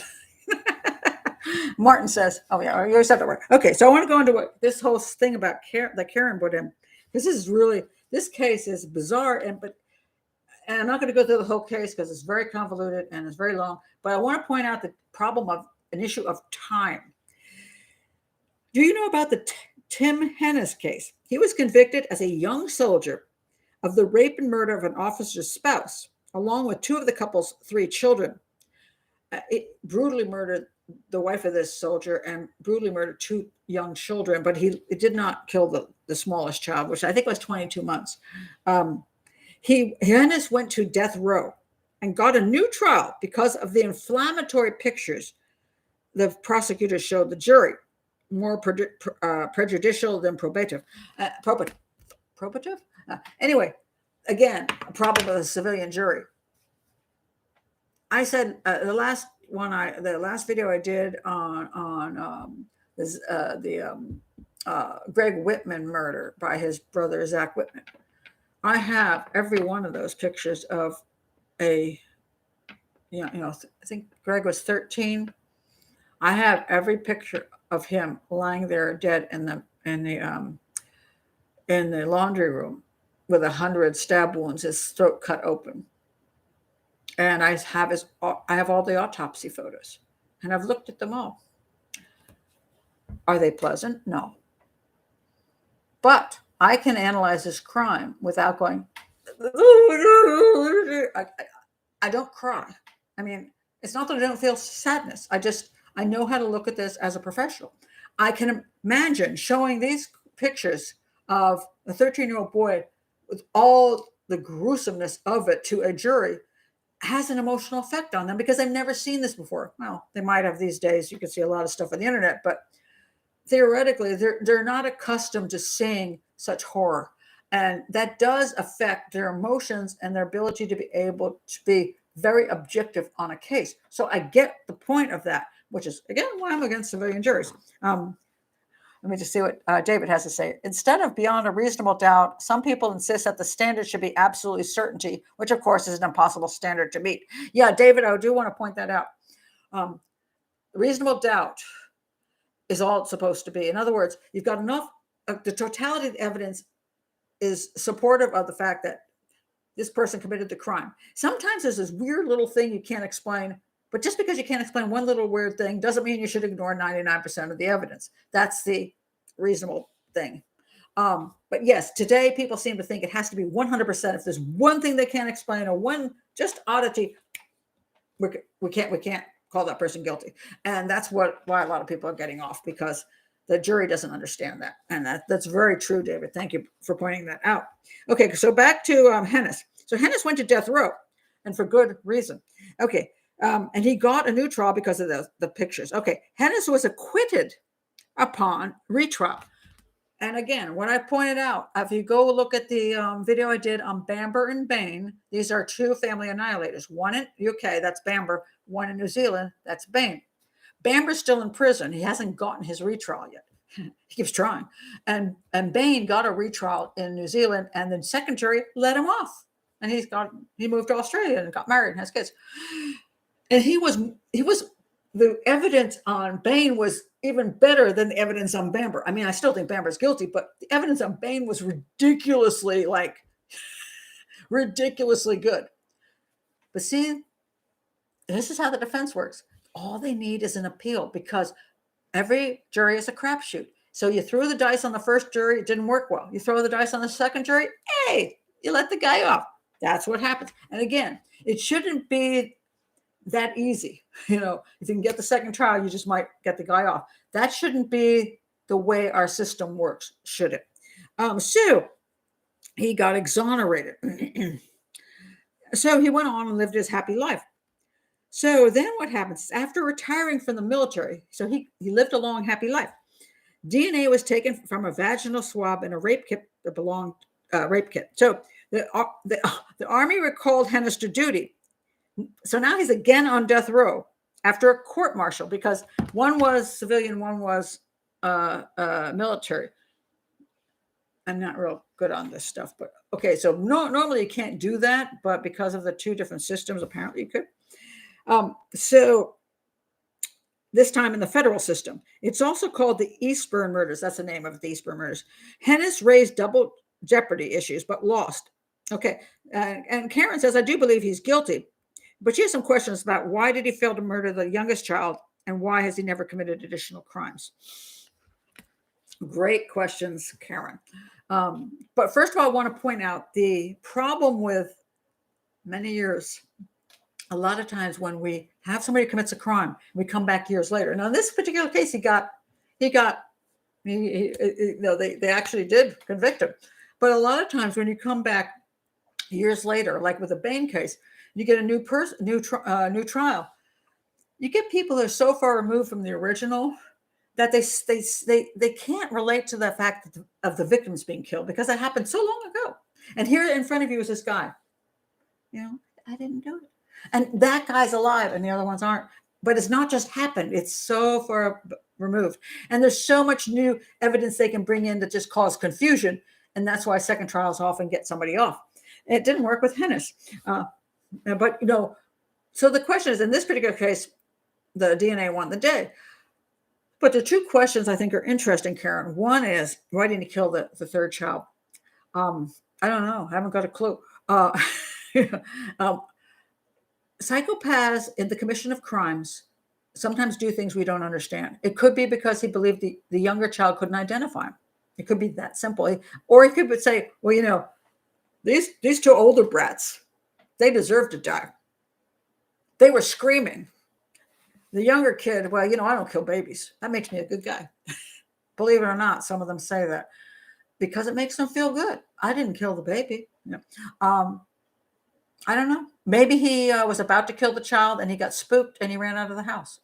Martin says, oh yeah, you always have to work. Okay, so I want to go into what this whole thing about that Karen put in. This case is bizarre, and I'm not going to go through the whole case because it's very convoluted and it's very long, but I want to point out the problem of an issue of time. Do you know about the Tim Hennis case? He was convicted as a young soldier of the rape and murder of an officer's spouse. along with two of the couple's three children. It brutally murdered the wife of this soldier and brutally murdered two young children, but it did not kill the smallest child, which I think was 22 months. Hennis went to death row and got a new trial because of the inflammatory pictures the prosecutor showed the jury, more prejudicial than probative. Probative? Anyway, again, a problem with a civilian jury. I said the last video I did on Greg Witman murder by his brother Zack Witman. I have every one of those pictures of I think Greg was 13. I have every picture of him lying there dead in the laundry room with 100 stab wounds, his throat cut open. And I have all the autopsy photos, and I've looked at them all. Are they pleasant? No. But I can analyze this crime without going, I don't cry. I mean, it's not that I don't feel sadness. I know how to look at this as a professional. I can imagine showing these pictures of a 13-year-old boy with all the gruesomeness of it to a jury has an emotional effect on them because they've never seen this before. Well, they might have these days. You can see a lot of stuff on the internet, but theoretically, they're not accustomed to seeing such horror. And that does affect their emotions and their ability to be able to be very objective on a case. So I get the point of that, which is, again, why I'm against civilian juries. Let me just see what David has to say. Instead of beyond a reasonable doubt, some people insist that the standard should be absolute certainty, which, of course, is an impossible standard to meet. Yeah, David, I do want to point that out. Reasonable doubt is all it's supposed to be. In other words, you've got enough, the totality of the evidence is supportive of the fact that this person committed the crime. Sometimes there's this weird little thing you can't explain, but just because you can't explain one little weird thing doesn't mean you should ignore 99% of the evidence. That's the reasonable thing. But yes, today people seem to think it has to be 100%. If there's one thing they can't explain or one just oddity, we can't call that person guilty. And that's why a lot of people are getting off, because the jury doesn't understand that. And that's very true, David. Thank you for pointing that out. Okay, so back to Hennis. So Hennis went to death row, and for good reason. Okay, and he got a new trial because of the pictures. Okay, Hennis was acquitted upon retrial. And again, what I pointed out, if you go look at the video I did on Bamber and Bain, these are two family annihilators. One in UK, that's Bamber. One in New Zealand, that's Bain. Bamber's still in prison. He hasn't gotten his retrial yet. He keeps trying. And Bain got a retrial in New Zealand, and the second jury let him off. And he moved to Australia and got married and has kids. And he was the evidence on Bain was even better than the evidence on Bamber. I mean, I still think Bamber's guilty, but the evidence on Bain was ridiculously good. But see, this is how the defense works. All they need is an appeal, because every jury is a crapshoot. So you threw the dice on the first jury, it didn't work well. You throw the dice on the second jury, hey, you let the guy off. That's what happens. And again, it shouldn't be that easy. If you can get the second trial, you just might get the guy off. That shouldn't be the way our system works, should it? So he got exonerated. So he went on and lived his happy life. So then what happens? After retiring from the military, so he lived a long, happy life. DNA was taken from a vaginal swab and a rape kit that belonged rape kit. So the Army recalled Hennis to duty. So now he's again on death row after a court martial, because one was civilian, one was military. I'm not real good on this stuff, but okay. So normally you can't do that, but because of the two different systems, apparently you could. So this time in the federal system, it's also called the Eastburn murders. That's the name of the Eastburn murders. Hennis raised double jeopardy issues, but lost. Okay. And Karen says, I do believe he's guilty, but she has some questions about why did he fail to murder the youngest child, and why has he never committed additional crimes? Great questions, Karen. But first of all, I want to point out the problem with many years. A lot of times when we have somebody who commits a crime, we come back years later. Now, in this particular case, they actually did convict him. But a lot of times when you come back years later, like with the Bain case, you get a new trial. You get people who are so far removed from the original that they can't relate to the fact of the victims being killed because that happened so long ago. And here in front of you is this guy. I didn't do it. And that guy's alive and the other ones aren't. But it's not just happened. It's so far removed. And there's so much new evidence they can bring in that just cause confusion. And that's why second trials often get somebody off. It didn't work with Hennis. So the question is, in this particular case, the DNA won the day. But the two questions I think are interesting, Karen. One is, why didn't he kill the third child? I don't know. I haven't got a clue. Psychopaths in the commission of crimes sometimes do things we don't understand. It could be because he believed the younger child couldn't identify him. It could be that simple. Or he could say, well, these two older brats, they deserve to die. They were screaming. The younger kid, well, I don't kill babies. That makes me a good guy. Believe it or not, some of them say that because it makes them feel good. I didn't kill the baby. I don't know. Maybe he was about to kill the child and he got spooked and he ran out of the house.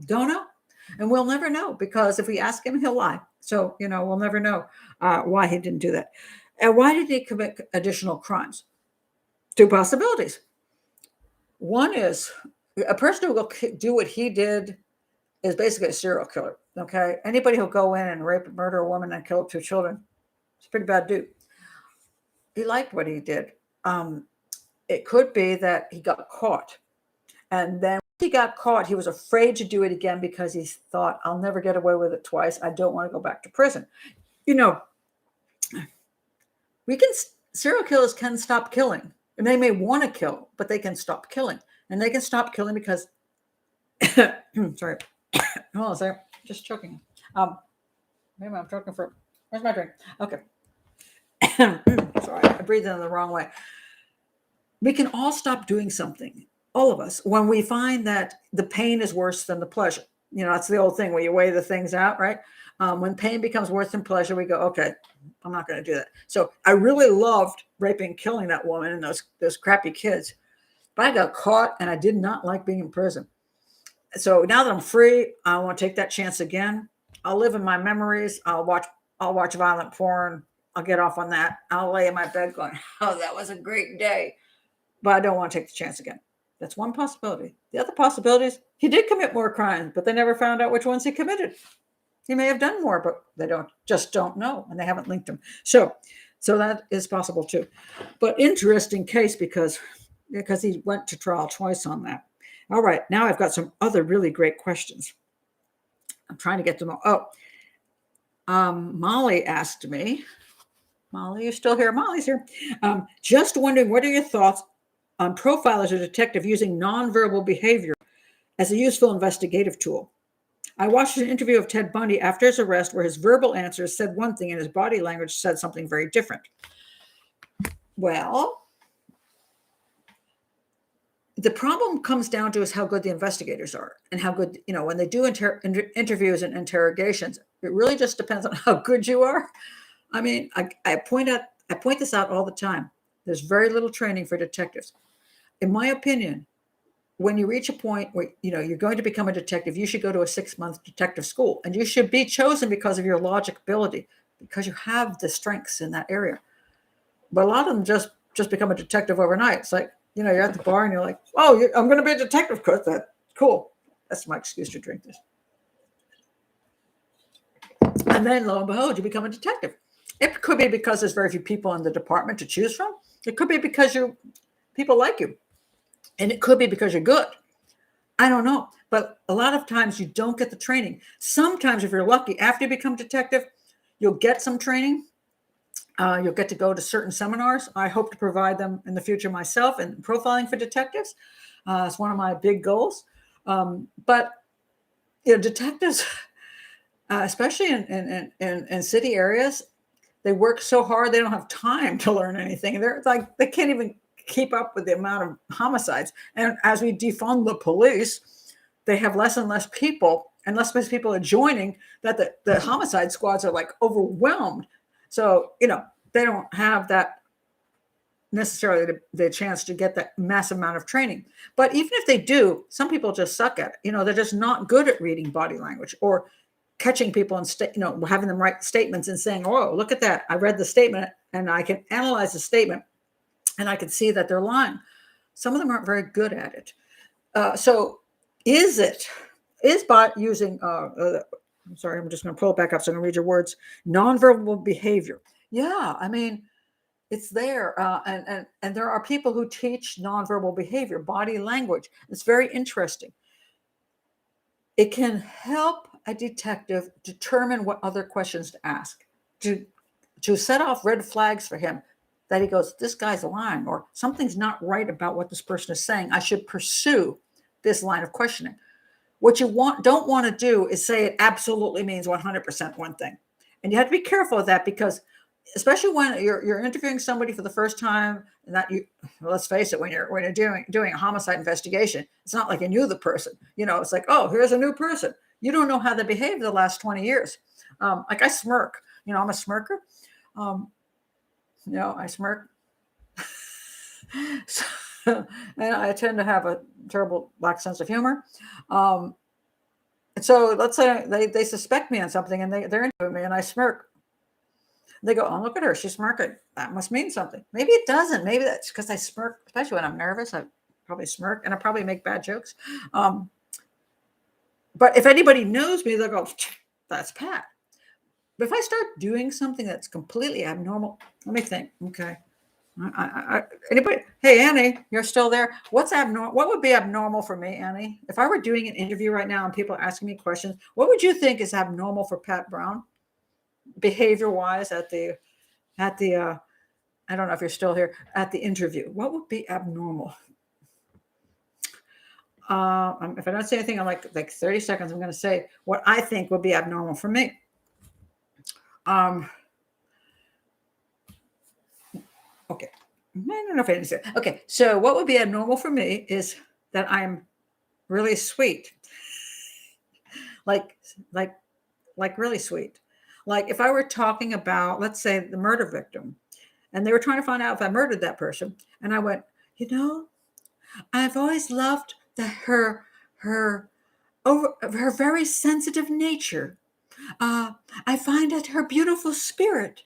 Don't know. And we'll never know because if we ask him, he'll lie. So, we'll never know why he didn't do that. And why did he commit additional crimes? Two possibilities. One is a person who will do what he did is basically a serial killer. Okay. Anybody who'll go in and rape and murder a woman and kill two children, it's a pretty bad dude. He liked what he did. It could be that he got caught. And then when he got caught, he was afraid to do it again because he thought, I'll never get away with it twice. I don't want to go back to prison. Serial killers can stop killing. And they may want to kill, but they can stop killing. And they can stop killing because, sorry, hold on a second, just choking. Maybe I'm choking where's my drink? Okay. Sorry, I breathed in the wrong way. We can all stop doing something, all of us, when we find that the pain is worse than the pleasure. That's the old thing where you weigh the things out, right? When pain becomes worse than pleasure, we go, okay, I'm not going to do that. So I really loved raping and killing that woman and those crappy kids. But I got caught and I did not like being in prison. So now that I'm free, I want to take that chance again. I'll live in my memories. I'll watch violent porn. I'll get off on that. I'll lay in my bed going, oh, that was a great day. But I don't want to take the chance again. That's one possibility. The other possibility is he did commit more crimes, but they never found out which ones he committed. He may have done more, but they don't know, and they haven't linked them. So that is possible too. But interesting case because he went to trial twice on that. All right, now I've got some other really great questions. I'm trying to get them all. Molly asked me. Molly, you're still here? Molly's here. Just wondering, what are your thoughts on profilers or detective using nonverbal behavior as a useful investigative tool? I watched an interview of Ted Bundy after his arrest where his verbal answers said one thing and his body language said something very different. Well, the problem comes down to is how good the investigators are and how good, when they do interviews and interrogations, it really just depends on how good you are. I mean, I point this out all the time. There's very little training for detectives. In my opinion, when you reach a point where, you're going to become a detective, you should go to a 6-month detective school, and you should be chosen because of your logic ability, because you have the strengths in that area. But a lot of them just become a detective overnight. It's like, you're at the bar and you're like, oh, I'm going to be a detective because that's cool. That's my excuse to drink this. And then lo and behold, you become a detective. It could be because there's very few people in the department to choose from. It could be because people like you. And it could be because you're good. I don't know. But a lot of times you don't get the training. Sometimes if you're lucky, after you become detective, you'll get some training. You'll get to go to certain seminars. I hope to provide them in the future myself in profiling for detectives. It's one of my big goals. But detectives, especially in city areas, they work so hard they don't have time to learn anything. They're like they can't even keep up with the amount of homicides. And as we defund the police, they have less and less people, and less and less people are joining, that the homicide squads are like overwhelmed. So, they don't have that necessarily the chance to get that massive amount of training. But even if they do, some people just suck at it. They're just not good at reading body language or catching people and having them write statements and saying, oh, look at that. I read the statement and I can analyze the statement and I can see that they're lying. Some of them aren't very good at it. So is bot using, I'm sorry, I'm just going to pull it back up so I'm going to read your words. Nonverbal behavior. Yeah, I mean, it's there. And there are people who teach nonverbal behavior, body language. It's very interesting. It can help a detective determine what other questions to ask, to set off red flags for him, that he goes, this guy's lying, or something's not right about what this person is saying. I should pursue this line of questioning. What you don't want to do is say it absolutely means 100% one thing. And you have to be careful of that, because especially when you're interviewing somebody for the first time, and that let's face it, when you're doing a homicide investigation, it's not like you knew the person. It's like, oh, here's a new person. You don't know how they behaved the last 20 years. Like I smirk. I'm a smirker. I smirk. And I tend to have a terrible lack sense of humor. So let's say they suspect me on something and they're interviewing me and I smirk. They go, oh, look at her. She's smirking. That must mean something. Maybe it doesn't. Maybe that's because I smirk, especially when I'm nervous. I probably smirk and I probably make bad jokes. But if anybody knows me, they'll go, that's Pat. But if I start doing something that's completely abnormal, let me think. Okay. Anybody? Hey, Annie, you're still there. What's abnormal? What would be abnormal for me, Annie? If I were doing an interview right now and people are asking me questions, what would you think is abnormal for Pat Brown? Behavior-wise at the I don't know if you're still here, at the interview, what would be abnormal? If I don't say anything, I'm like 30 seconds, I'm going to say what I think would be abnormal for me. Okay. I don't know if I understand. Okay. So what would be abnormal for me is that I'm really sweet. Like really sweet. Like if I were talking about, let's say, the murder victim, and they were trying to find out if I murdered that person, and I went, I've always loved her very sensitive nature. I find that her beautiful spirit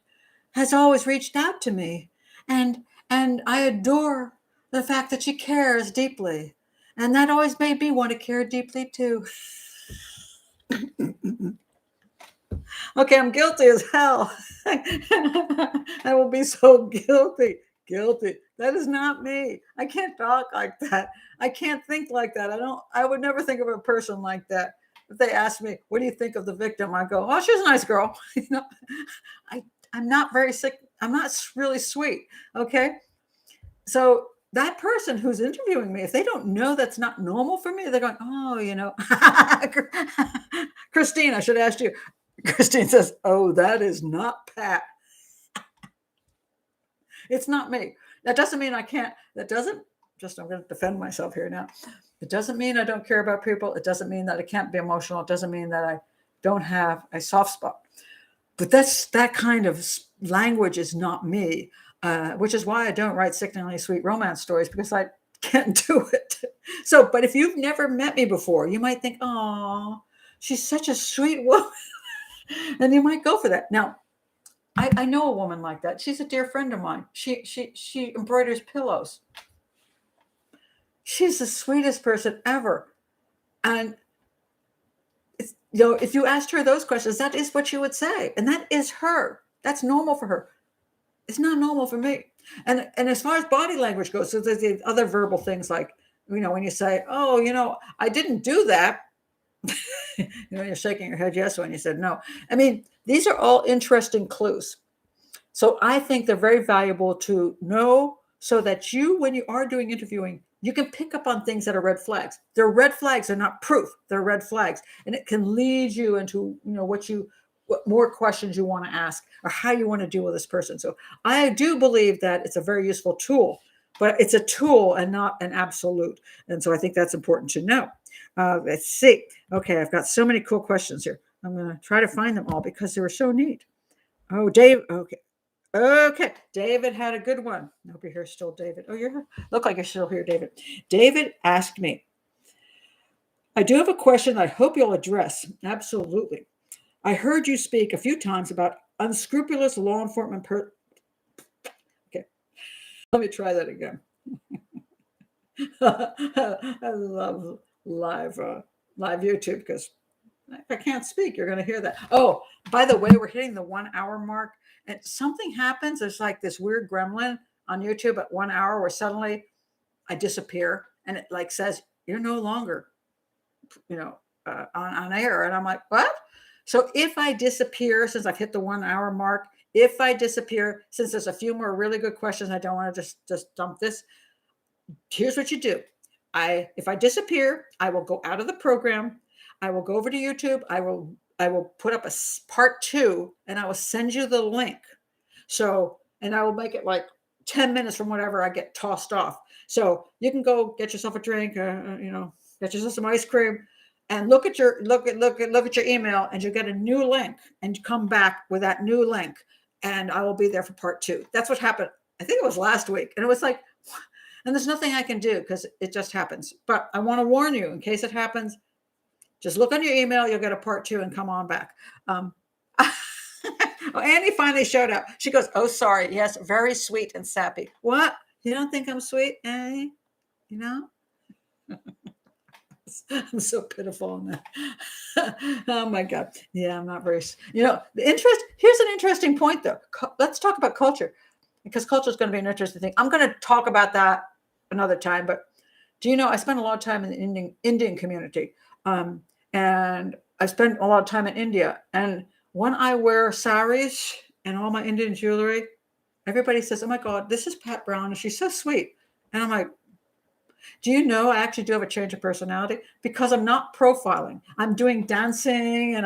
has always reached out to me, and I adore the fact that she cares deeply, and that always made me want to care deeply too. Okay, I'm guilty as hell. I will be so guilty. That is not me. I can't talk like that. I can't think like that. I would never think of a person like that. If they ask me, what do you think of the victim? I go, oh, she's a nice girl. I'm not very sick. I'm not really sweet. Okay. So that person who's interviewing me, if they don't know that's not normal for me, they're going, oh, Christine, I should have asked you. Christine says, oh, that is not Pat. It's not me. That doesn't mean I can't. I'm going to defend myself here now. It doesn't mean I don't care about people. It doesn't mean that I can't be emotional. It doesn't mean that I don't have a soft spot. But that kind of language is not me, which is why I don't write sickeningly sweet romance stories, because I can't do it. So, but if you've never met me before, you might think, oh, she's such a sweet woman. And you might go for that. Now, I know a woman like that. She's a dear friend of mine. She embroiders pillows. She's the sweetest person ever. And if you asked her those questions, that is what she would say. And that is her. That's normal for her. It's not normal for me. And as far as body language goes, so there's the other verbal things like, when you say, oh, I didn't do that. You're shaking your head yes when you said no. I mean, these are all interesting clues. So I think they're very valuable to know, so that when you are doing interviewing, you can pick up on things that are red flags. They're red flags. They're not proof. They're red flags. And it can lead you into, what more questions you want to ask, or how you want to deal with this person. So I do believe that it's a very useful tool. but it's a tool and not an absolute. And so I think that's important to know. Let's see. Okay, I've got so many cool questions here. I'm going to try to find them all because they were so neat. Oh, Dave. Okay. Okay. David had a good one. I hope you're here still, David. Oh, you're here. Look like you're still here, David. David asked me, I do have a question I hope you'll address. Absolutely. I heard you speak a few times about unscrupulous law enforcement. Okay. Let me try that again. I love live YouTube because if I can't speak, you're going to hear that. Oh, by the way, we're hitting the 1 hour mark, and something happens. There's like this weird gremlin on YouTube at 1 hour where suddenly I disappear, and it like says you're no longer, on air, and I'm like, what? So if I disappear, since I've hit the 1 hour mark, if I disappear, since there's a few more really good questions, I don't want to just dump this. Here's what you do. If I disappear, I will go out of the program. I will go over to YouTube. I will put up a part 2, and I will send you the link. So, and I will make it like 10 minutes from whatever I get tossed off. So you can go get yourself a drink, get yourself some ice cream, and look at your email, and you'll get a new link, and you come back with that new link, and I will be there for part 2. That's what happened. I think it was last week, and it was like, and there's nothing I can do because it just happens. But I want to warn you in case it happens. Just look on your email. You'll get a part 2 and come on back. Oh, Annie finally showed up. She goes, "Oh, sorry. Yes, very sweet and sappy." What? You don't think I'm sweet, Annie? I'm so pitiful on that. Oh my God. Yeah, I'm not very. The interest. Here's an interesting point, though. Let's talk about culture, because culture is going to be an interesting thing. I'm going to talk about that another time. But do you know, I spent a lot of time in the Indian community, and I spent a lot of time in India. And when I wear saris and all my Indian jewelry, everybody says, "Oh my God, this is Pat Brown, and she's so sweet." And I'm like, do you know I actually do have a change of personality because I'm not profiling. I'm doing dancing, and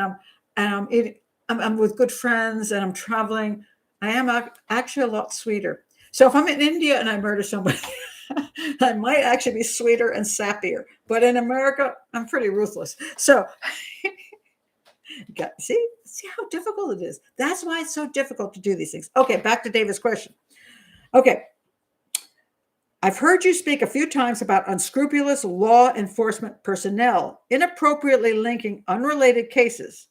I'm with good friends, and I'm traveling. I am actually a lot sweeter. So if I'm in India and I murder somebody, I might actually be sweeter and sappier. But in America, I'm pretty ruthless. So see how difficult it is. That's why it's so difficult to do these things. Okay, back to David's question. Okay. I've heard you speak a few times about unscrupulous law enforcement personnel inappropriately linking unrelated cases,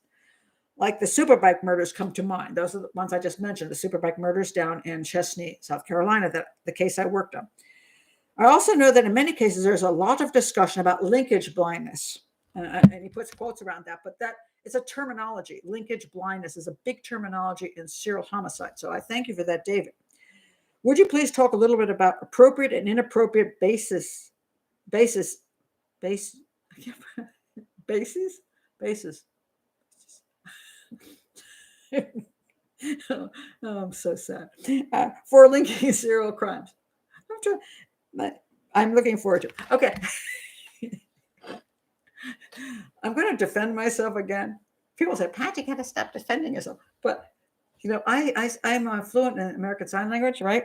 like the Superbike murders come to mind. Those are the ones I just mentioned, the Superbike murders down in Chesnee, South Carolina, the case I worked on. I also know that in many cases, there's a lot of discussion about linkage blindness. And he puts quotes around that, but that is a terminology. Linkage blindness is a big terminology in serial homicide. So I thank you for that, David. Would you please talk a little bit about appropriate and inappropriate basis? Oh, I'm so sad. For linking serial crimes. I'm looking forward to it. Okay. I'm going to defend myself again. People say, Pat, you got to stop defending yourself. But I'm fluent in American Sign Language, right?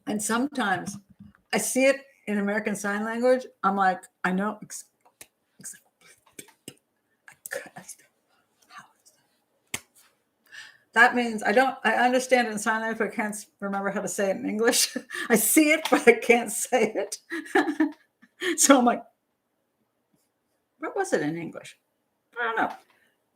And sometimes I see it in American Sign Language. I'm like, I know. That means I understand it in sign language, but I can't remember how to say it in English. I see it, but I can't say it. So I'm like, what was it in English? I don't know.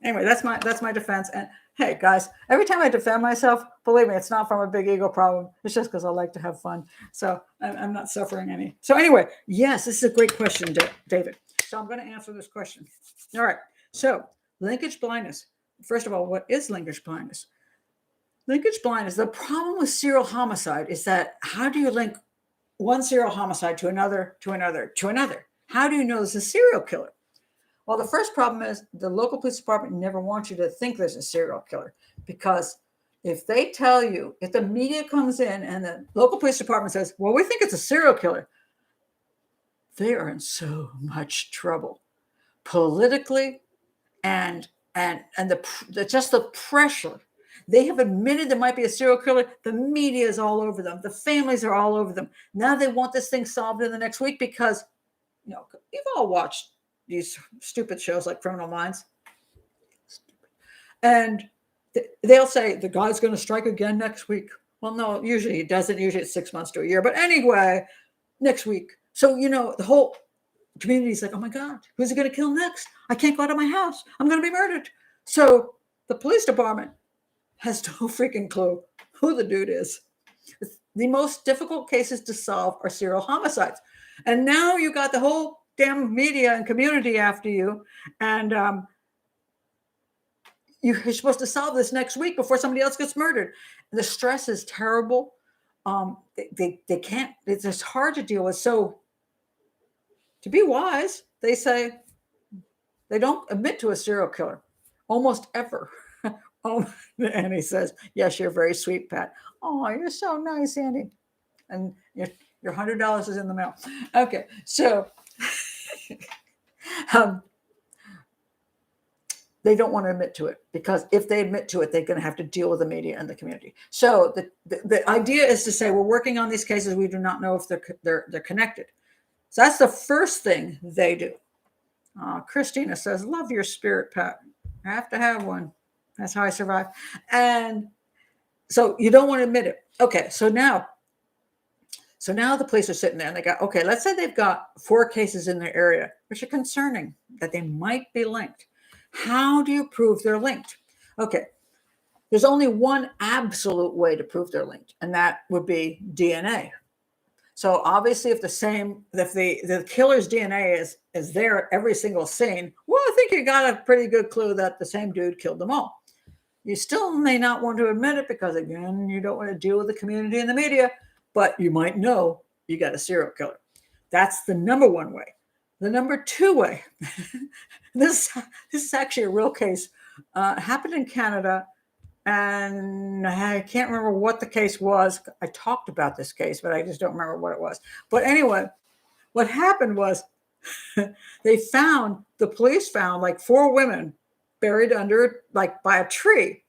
Anyway, that's my defense. And hey, guys, every time I defend myself, believe me, it's not from a big ego problem. It's just because I like to have fun. So I'm not suffering any. So anyway, yes, this is a great question, David. So I'm going to answer this question. All right. So linkage blindness. First of all, what is linkage blindness? Linkage blindness. The problem with serial homicide is that how do you link one serial homicide to another, to another, to another? How do you know there's a serial killer? Well, the first problem is the local police department never wants you to think there's a serial killer, because if they tell you, if the media comes in and the local police department says, well, we think it's a serial killer, they are in so much trouble politically, and just the pressure They have admitted there might be a serial killer. The media is all over them. The families are all over them. Now they want this thing solved in the next week because, you've all watched these stupid shows like Criminal Minds. And they'll say the guy's going to strike again next week. Well, no, usually he doesn't. Usually it's 6 months to a year. But anyway, next week. So, the whole community is like, oh my God, who's he going to kill next? I can't go out of my house. I'm going to be murdered. So the police department has no freaking clue who the dude is. The most difficult cases to solve are serial homicides. And now you got the whole damn media and community after you. And you're supposed to solve this next week before somebody else gets murdered. And the stress is terrible. They can't, it's just hard to deal with. So to be wise, they say they don't admit to a serial killer almost ever. And he says, yes, you're very sweet, Pat. Oh, you're so nice, Andy. And your $100 is in the mail. Okay, so they don't want to admit to it because if they admit to it, they're going to have to deal with the media and the community. So the idea is to say, we're working on these cases. We do not know if they're connected. So that's the first thing they do. Christina says, love your spirit, Pat. I have to have one. That's how I survive. And so you don't want to admit it. Okay, so now the police are sitting there and they go, okay, let's say they've got 4 cases in their area, which are concerning that they might be linked. How do you prove they're linked? Okay, there's only one absolute way to prove they're linked, and that would be DNA. So obviously, if the killer's DNA is there at every single scene, well, I think you got a pretty good clue that the same dude killed them all. You still may not want to admit it because, again, you don't want to deal with the community and the media, but you might know you got a serial killer. That's the number one way. The number 2 way, this is actually a real case, happened in Canada, and I can't remember what the case was. I talked about this case, but I just don't remember what it was. But anyway, what happened was the police found like 4 women buried under, like by a tree.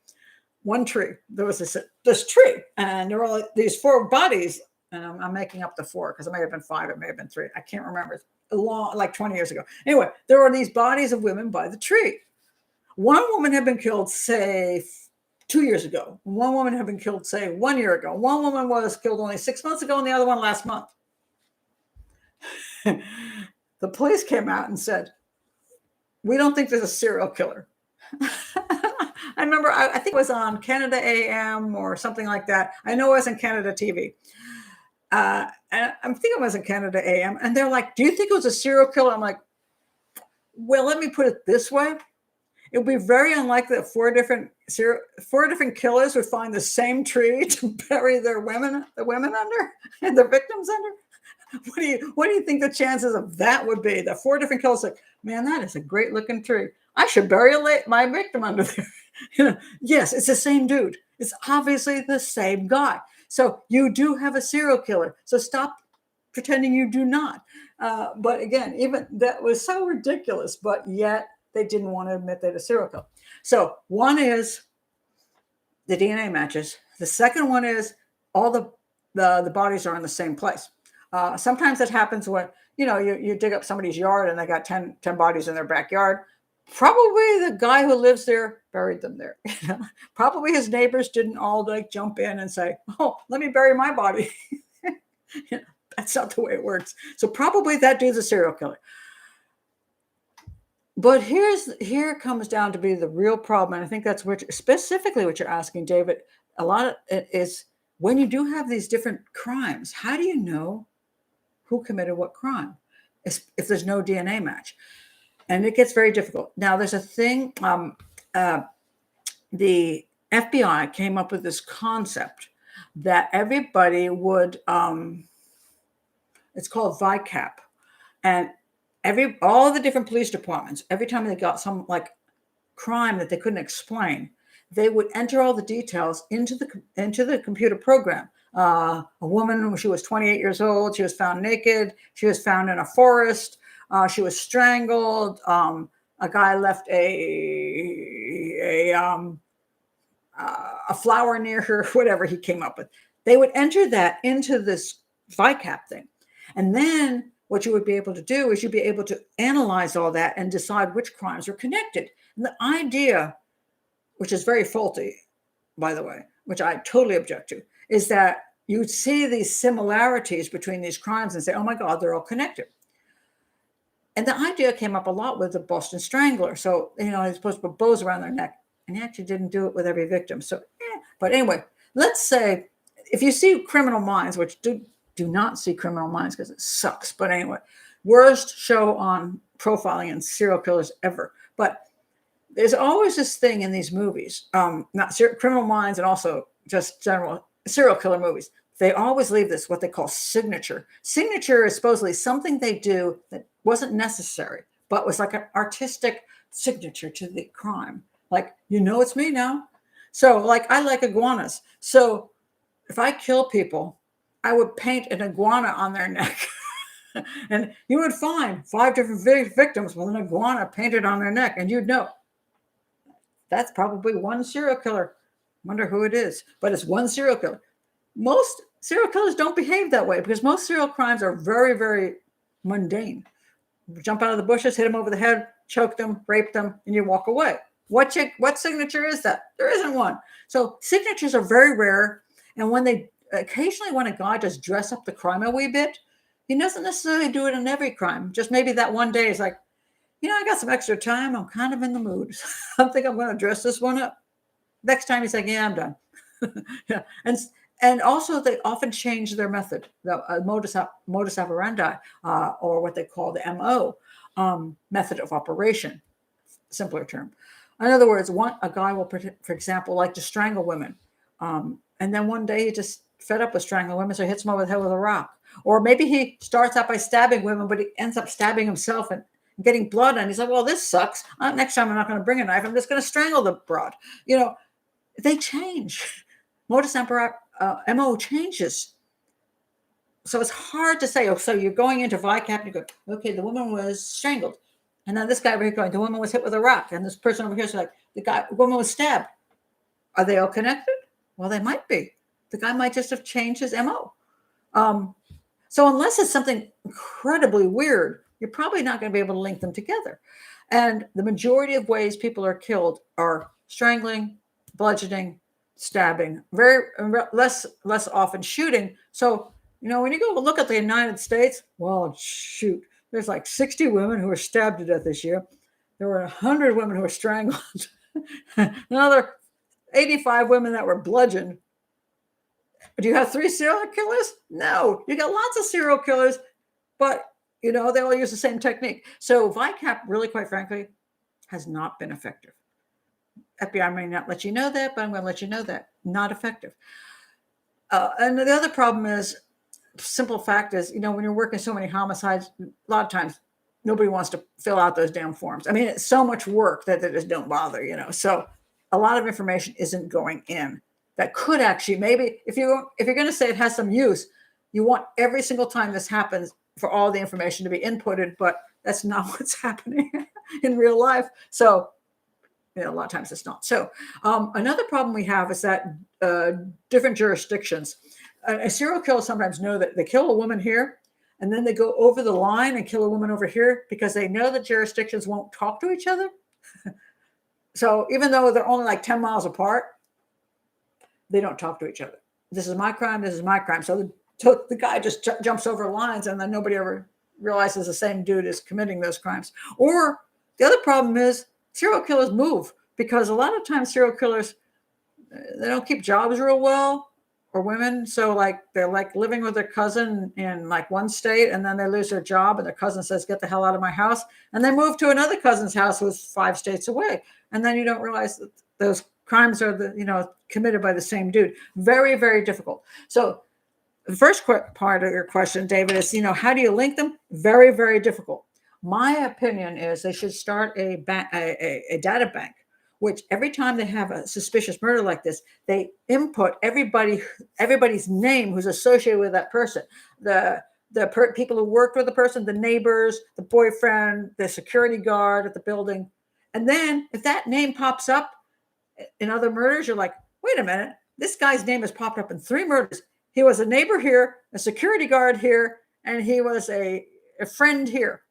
One tree. There was this tree, and there were all these 4 bodies. And I'm making up the 4 because it may have been 5, it may have been 3. I can't remember. It's like 20 years ago. Anyway, there were these bodies of women by the tree. One woman had been killed, say, 2 years ago. One woman had been killed, say, 1 year ago. One woman was killed only 6 months ago, and the other one last month. The police came out and said, we don't think there's a serial killer. I remember, I think it was on Canada AM or something like that. I know it was on Canada TV. And I'm thinking it was in Canada AM. And they're like, do you think it was a serial killer? I'm like, well, let me put it this way. It would be very unlikely that 4 different killers would find the same tree to bury the women under and the victims under. What do you think the chances of that would be? That 4 different killers like, man, that is a great looking tree. I should bury my victim under there. Yes, it's the same dude. It's obviously the same guy. So you do have a serial killer. So stop pretending you do not. But again, even that was so ridiculous, but yet they didn't want to admit they had a serial killer. So one is the DNA matches. The second one is all the bodies are in the same place. Sometimes that happens when, you dig up somebody's yard and they got 10 bodies in their backyard. Probably the guy who lives there buried them there. Probably his neighbors didn't all jump in and say, oh, let me bury my body. That's not the way it works. So probably that dude's a serial killer. But here comes down to be the real problem. And I think that's specifically what you're asking, David. A lot of it is when you do have these different crimes, how do you know who committed what crime if there's no DNA match? And it gets very difficult. Now, there's a thing, the FBI came up with this concept that everybody would, it's called VICAP. And all the different police departments, every time they got some crime that they couldn't explain, they would enter all the details into the computer program. A woman, she was 28 years old. She was found naked. She was found in a forest. She was strangled. A guy left a a flower near her, whatever he came up with. They would enter that into this VICAP thing. And then what you would be able to do is you'd be able to analyze all that and decide which crimes are connected. And the idea, which is very faulty, by the way, which I totally object to, is that you would see these similarities between these crimes and say, oh my God, they're all connected. And the idea came up a lot with the Boston Strangler. So, he's supposed to put bows around their neck, and he actually didn't do it with every victim. So, but anyway, let's say if you see Criminal Minds, which do not see Criminal Minds because it sucks. But anyway, worst show on profiling and serial killers ever. But there's always this thing in these movies, Criminal Minds and also just general serial killer movies. They always leave this, what they call signature. Signature is supposedly something they do that wasn't necessary, but was like an artistic signature to the crime. Like, it's me now. So like, I like iguanas. So if I kill people, I would paint an iguana on their neck. And you would find 5 different victims with an iguana painted on their neck. And you'd know that's probably one serial killer. Wonder who it is, but it's one serial killer. Most serial killers don't behave that way because most serial crimes are very, very mundane. You jump out of the bushes, hit them over the head, choke them, rape them, and you walk away. What signature is that? There isn't one. So signatures are very rare. And when a guy just dress up the crime a wee bit, he doesn't necessarily do it in every crime. Just maybe that one day is like, I got some extra time. I'm kind of in the mood. I think I'm going to dress this one up. Next time he's like, yeah, I'm done. Yeah. And also they often change their method, the modus operandi, or what they call the MO, method of operation, simpler term. In other words, a guy will, for example, like to strangle women. And then one day he just fed up with strangling women, so he hits them over the head with a rock. Or maybe he starts out by stabbing women, but he ends up stabbing himself and getting blood. And he's like, well, this sucks. Next time I'm not going to bring a knife. I'm just going to strangle the broad. They change. Modus operandi, MO changes. So it's hard to say, so you're going into VICAP and you go, okay, the woman was strangled. And then this guy over here going, the woman was hit with a rock. And this person over here is like, the woman was stabbed. Are they all connected? Well, they might be. The guy might just have changed his MO. So unless it's something incredibly weird, you're probably not going to be able to link them together. And the majority of ways people are killed are strangling, bludgeoning, stabbing, very less often shooting. So, when you go look at the United States, well, shoot, there's like 60 women who were stabbed to death this year. There were 100 women who were strangled. Another 85 women that were bludgeoned. Do you have 3 serial killers? No, you got lots of serial killers, but they all use the same technique. So VICAP, really, quite frankly, has not been effective. FBI may not let you know that, but I'm going to let you know that. Not effective. And the other problem is, simple fact is, when you're working so many homicides, a lot of times nobody wants to fill out those damn forms. I mean, it's so much work that they just don't bother, So a lot of information isn't going in. That could actually, maybe, if you're going to say it has some use, you want every single time this happens for all the information to be inputted, but that's not what's happening in real life. So, a lot of times it's not. So another problem we have is that different jurisdictions, a serial killer sometimes know that they kill a woman here, and then they go over the line and kill a woman over here because they know that jurisdictions won't talk to each other. So even though they're only like 10 miles apart, they don't talk to each other. This is my crime. This is my crime. So the guy just jumps over lines, and then nobody ever realizes the same dude is committing those crimes. Or the other problem is serial killers move, because a lot of times serial killers, they don't keep jobs real well, or women. So like they're like living with their cousin in like one state, and then they lose their job, and their cousin says, get the hell out of my house. And they move to another cousin's house who's 5 states away. And then you don't realize that those crimes are committed by the same dude. Very, very difficult. So the first part of your question, David, is, how do you link them? Very, very difficult. My opinion is they should start a data bank, which every time they have a suspicious murder like this, they input everybody's name who's associated with that person, the people who worked with the person, the neighbors, the boyfriend, the security guard at the building. And then if that name pops up in other murders, you're like, wait a minute, this guy's name has popped up in 3 murders. He was a neighbor here, a security guard here, and he was a friend here.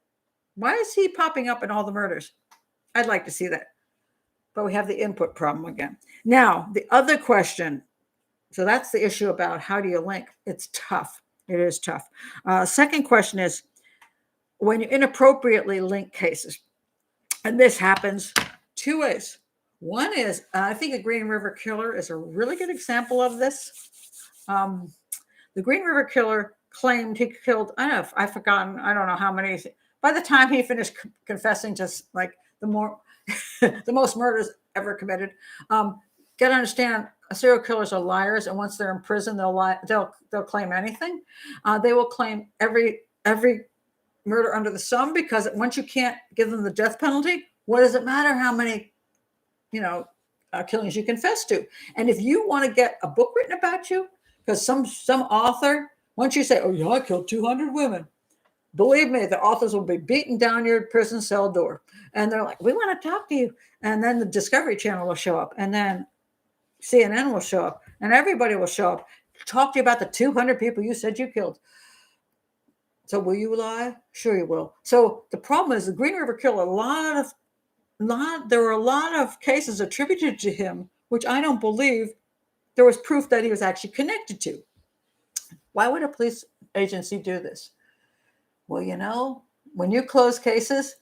Why is he popping up in all the murders? I'd like to see that. But we have the input problem again. Now, the other question, so that's the issue about how do you link? It's tough. It is tough. Second question is when you inappropriately link cases. And this happens 2 ways. One is, I think the Green River Killer is a really good example of this. The Green River Killer claimed he killed, I don't know, I've forgotten, I don't know how many. By the time he finished confessing to like the most murders ever committed, got to understand, serial killers are liars, and once they're in prison, they'll lie. They'll claim anything. They will claim every murder under the sun, because once you can't give them the death penalty, what does it matter how many, killings you confess to? And if you want to get a book written about you, because some author, once you say, "Oh yeah, I killed 200 women," believe me, the authors will be beating down your prison cell door, and they're like, "We want to talk to you," and then the Discovery Channel will show up, and then CNN will show up, and everybody will show up, talk to you about the 200 people you said you killed. So will you lie? Sure you will. So the problem is the Green River Killer, there were a lot of cases attributed to him, which I don't believe there was proof that he was actually connected to. Why would a police agency do this? Well, when you close cases,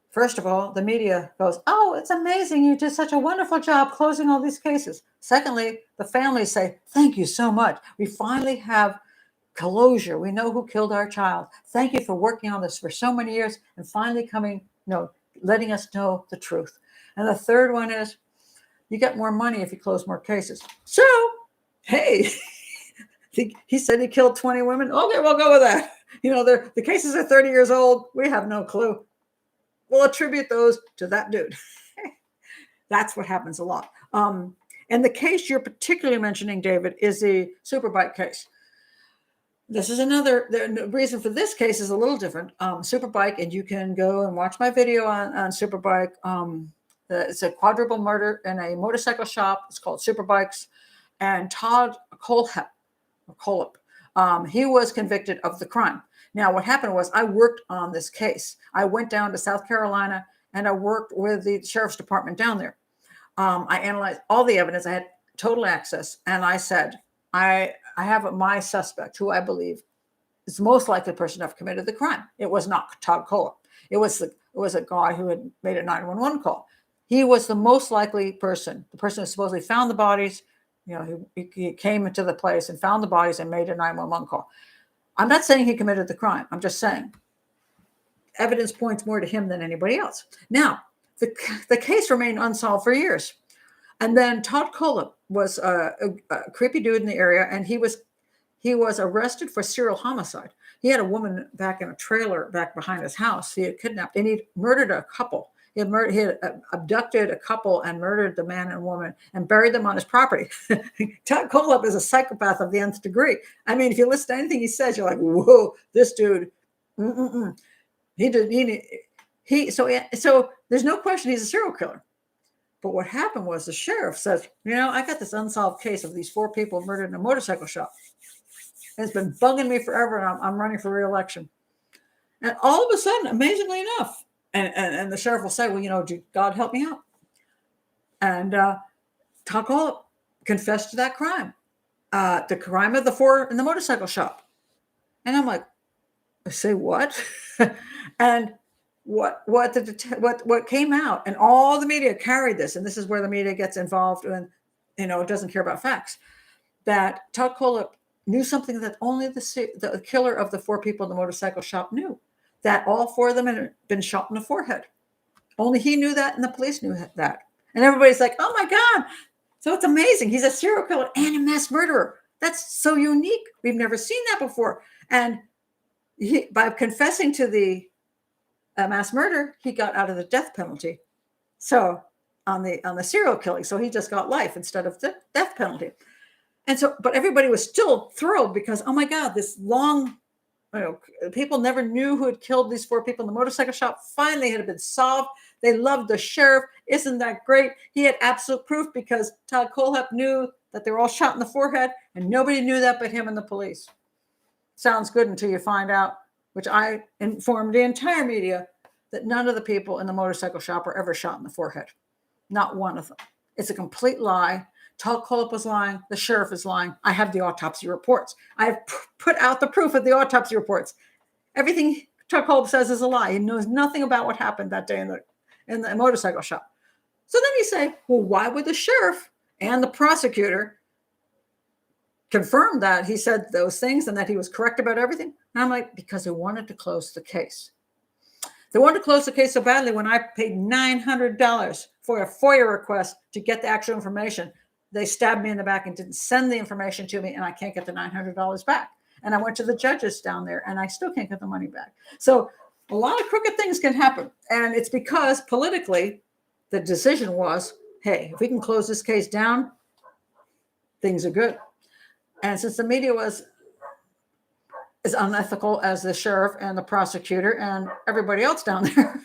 first of all, the media goes, "Oh, it's amazing. You did such a wonderful job closing all these cases." Secondly, the families say, "Thank you so much. We finally have closure. We know who killed our child. Thank you for working on this for so many years and finally letting us know the truth." And the third one is, you get more money if you close more cases. So, hey, he said he killed 20 women. Okay, we'll go with that. The cases are 30 years old. We have no clue. We'll attribute those to that dude. That's what happens a lot. And the case you're particularly mentioning, David, is the Superbike case. This is the reason for this case is a little different. Superbike, and you can go and watch my video on Superbike. It's a quadruple murder in a motorcycle shop. It's called Superbikes. And Todd Kolep, he was convicted of the crime. Now, what happened was I worked on this case. I went down to South Carolina and I worked with the sheriff's department down there. I analyzed all the evidence. I had total access. And I said, I have my suspect, who I believe is the most likely person to have committed the crime. It was not Todd Kolep. It was a guy who had made a 911 call. He was the most likely person, the person who supposedly found the bodies. He came into the place and found the bodies and made a 911 call. I'm not saying he committed the crime. I'm just saying evidence points more to him than anybody else. Now, the case remained unsolved for years. And then Todd Kolep was a creepy dude in the area, and he was arrested for serial homicide. He had a woman back in a trailer back behind his house. He had kidnapped, and he murdered a couple. He had abducted a couple and murdered the man and woman and buried them on his property. Todd Kolep is a psychopath of the nth degree. I mean, if you listen to anything he says, you're like, whoa, this dude. So there's no question he's a serial killer. But what happened was the sheriff says, I got this unsolved case of these 4 people murdered in a motorcycle shop. And it's been bugging me forever, and I'm running for re-election. And all of a sudden, amazingly enough, and the sheriff will say, well, God help me out. And Todd Kolep confessed to that crime, the crime of the 4 in the motorcycle shop. And I'm like, say what? And what came out, and all the media carried this, and this is where the media gets involved when it doesn't care about facts, that Todd Kolep knew something that only the killer of the 4 people in the motorcycle shop knew, that all 4 of them had been shot in the forehead. Only he knew that, and the police knew that. And everybody's like, oh my God. So it's amazing. He's a serial killer and a mass murderer. That's so unique. We've never seen that before. And by confessing to the mass murder, he got out of the death penalty. So on the serial killing, so he just got life instead of the death penalty. And so, but everybody was still thrilled because, oh my God, this long people never knew who had killed these 4 people in the motorcycle shop. Finally, it had been solved. They loved the sheriff. Isn't that great? He had absolute proof because Todd Kohlhepp knew that they were all shot in the forehead, and nobody knew that but him and the police. Sounds good until you find out, which I informed the entire media, that none of the people in the motorcycle shop were ever shot in the forehead. Not one of them. It's a complete lie. Todd Kohlhepp was lying. The sheriff is lying. I have the autopsy reports. I've put out the proof of the autopsy reports. Everything Todd Kohlhepp says is a lie. He knows nothing about what happened that day in the motorcycle shop. So then you say, well, why would the sheriff and the prosecutor confirm that he said those things and that he was correct about everything? And I'm like, because they wanted to close the case. They wanted to close the case so badly when I paid $900 for a FOIA request to get the actual information. They stabbed me in the back and didn't send the information to me, and I can't get the $900 back. And I went to the judges down there, and I still can't get the money back. So a lot of crooked things can happen. And it's because politically, the decision was, hey, if we can close this case down, things are good. And since the media was as unethical as the sheriff and the prosecutor and everybody else down there,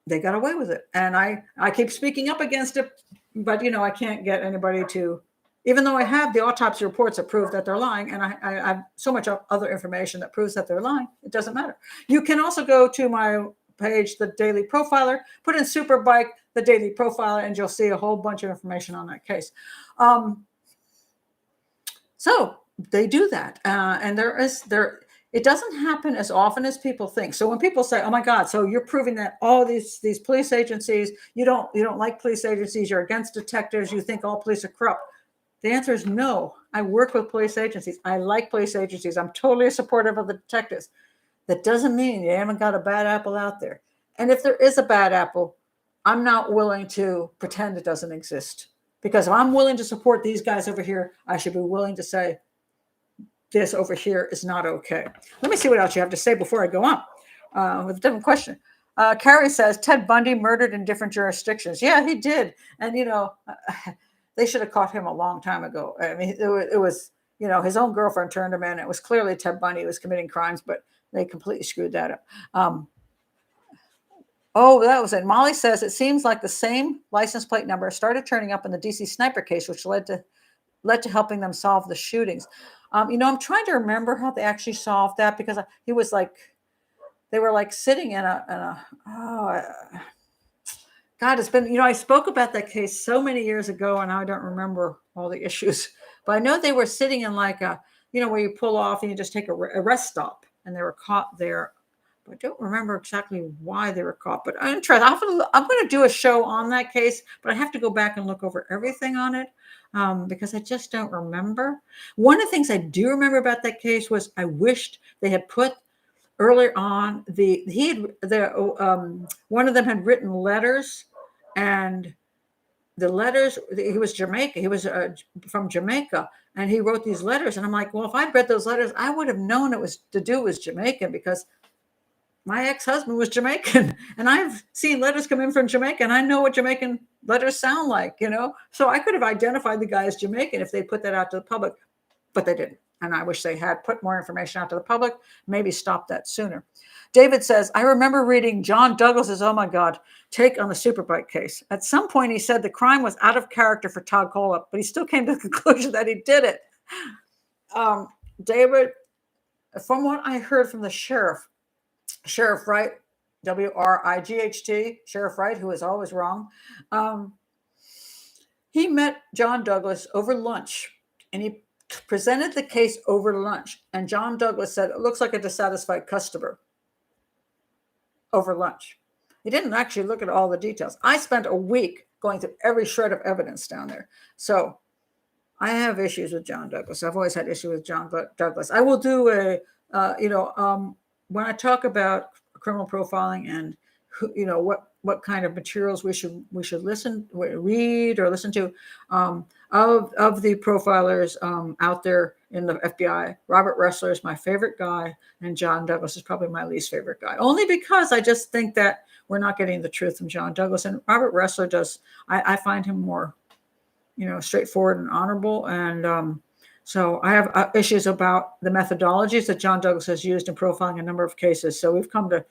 they got away with it. And I keep speaking up against it, but I can't get anybody to, even though I have the autopsy reports that prove that they're lying, and I have so much other information that proves that they're lying, it doesn't matter. You can also go to my page, The Daily Profiler, put in Superbike, The Daily Profiler, and you'll see a whole bunch of information on that case. So they do that. And it doesn't happen as often as people think. So when people say, oh my God, so you're proving that all these police agencies, you don't like police agencies, you're against detectives, you think all police are corrupt. The answer is no. I work with police agencies. I like police agencies. I'm totally supportive of the detectives. That doesn't mean you haven't got a bad apple out there. And if there is a bad apple, I'm not willing to pretend it doesn't exist. Because if I'm willing to support these guys over here, I should be willing to say, this over here is not okay. Let me see what else you have to say before I go on with a different question. Carrie says, Ted Bundy murdered in different jurisdictions. Yeah, he did. And, they should have caught him a long time ago. I mean, it was, his own girlfriend turned him in. It was clearly Ted Bundy who was committing crimes, but they completely screwed that up. That was it. Molly says, it seems like the same license plate number started turning up in the DC sniper case, which led to helping them solve the shootings. I'm trying to remember how they actually solved that, because he was like, they were like sitting in God, it's been, I spoke about that case so many years ago, and I don't remember all the issues, but I know they were sitting in like where you pull off and you just take a rest stop, and they were caught there. But I don't remember exactly why they were caught, but I'm interested. I'm going to do a show on that case, but I have to go back and look over everything on it. Because I just don't remember. One of the things I do remember about that case was I wished they had put earlier on one of them had written letters, and the letters, he was Jamaica. He was from Jamaica, and he wrote these letters. And I'm like, well, if I'd read those letters, I would have known it was to do with Jamaican, because my ex-husband was Jamaican, and I've seen letters come in from Jamaica, and I know what Jamaican letters sound like, So I could have identified the guy as Jamaican if they put that out to the public, but they didn't. And I wish they had put more information out to the public, maybe stopped that sooner. David says, I remember reading John Douglas's, oh my God, take on the Superbike case. At some point, he said the crime was out of character for Todd Kohlhepp, but he still came to the conclusion that he did it. David, from what I heard from the Sheriff Wright, W-R-I-G-H-T, Sheriff Wright, who is always wrong. He met John Douglas over lunch, and he presented the case over lunch. And John Douglas said, it looks like a dissatisfied customer over lunch. He didn't actually look at all the details. I spent a week going through every shred of evidence down there. So I have issues with John Douglas. I've always had issues with John Douglas. I will do when I talk about criminal profiling and what kind of materials we should read or listen to, of the profilers out there in the FBI, Robert Ressler is my favorite guy, and John Douglas is probably my least favorite guy, only because I just think that we're not getting the truth from John Douglas. And Robert Ressler I find him more, straightforward and honorable. And So I have issues about the methodologies that John Douglas has used in profiling a number of cases. So we've come to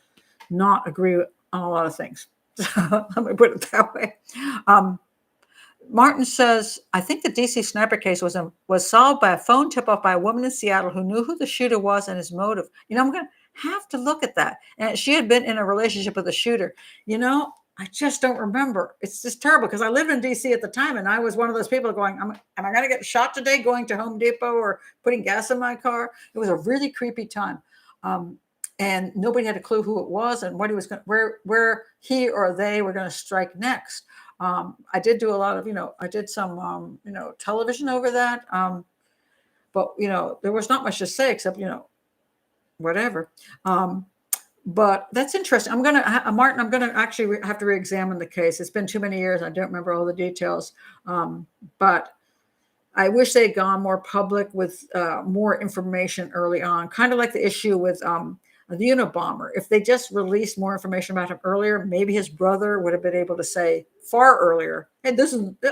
not agree on a lot of things. Let me put it that way. Martin says, I think the DC sniper case was solved by a phone tip-off by a woman in Seattle who knew who the shooter was and his motive. I'm going to have to look at that. And she had been in a relationship with a shooter. I just don't remember. It's just terrible because I lived in DC at the time, and I was one of those people going, am I going to get shot today going to Home Depot or putting gas in my car? It was a really creepy time. And nobody had a clue who it was and what he was going, where he or they were going to strike next. I did do a lot of, I did some, television over that. But, there was not much to say except, whatever. But that's interesting. Martin, I'm going to actually have to re-examine the case. It's been too many years. I don't remember all the details. But I wish they had gone more public with more information early on, kind of like the issue with the Unabomber. If they just released more information about him earlier, maybe his brother would have been able to say far earlier, hey,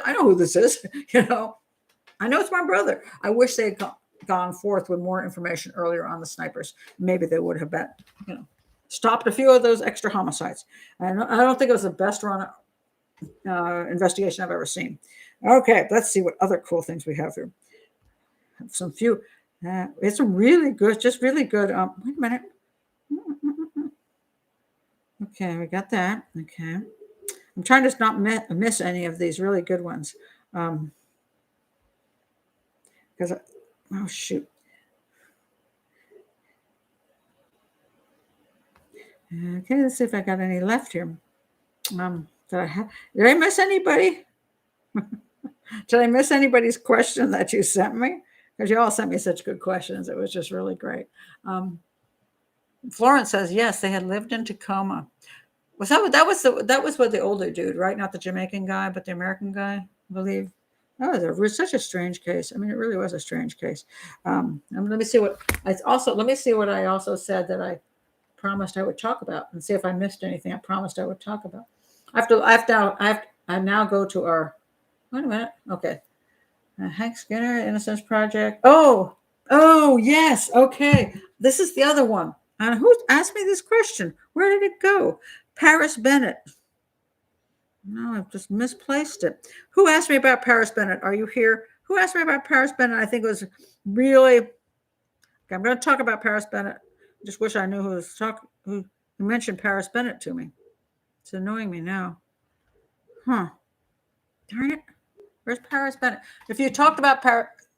I know who this is. I know it's my brother. I wish they had gone forth with more information earlier on the snipers. Maybe they would have been, stopped a few of those extra homicides. And I don't think it was the best run investigation I've ever seen. Okay, let's see what other cool things we have here. It's some really good, just really good. Wait a minute. Okay, we got that. Okay. I'm trying to not miss any of these really good ones. Because, oh, shoot. Okay, let's see if I got any left here. Did I miss anybody? Did I miss anybody's question that you sent me? Because you all sent me such good questions. It was just really great. Florence says, yes, they had lived in Tacoma. That was what the older dude, right? Not the Jamaican guy, but the American guy, I believe. That was such a strange case. I mean, it really was a strange case. Let me see what I also said that I promised I would talk about, and see if I missed anything I promised I would talk about. I now go to our. Wait a minute. Okay. Hank Skinner, Innocence Project. Oh, yes. Okay. This is the other one. And who asked me this question? Where did it go? Paris Bennett. No, I've just misplaced it. Who asked me about Paris Bennett? Are you here? Who asked me about Paris Bennett? I think it was really. Okay, I'm going to talk about Paris Bennett. I just wish I knew who mentioned Paris Bennett to me. It's annoying me now. Huh. Darn it. Where's Paris Bennett? If you talked about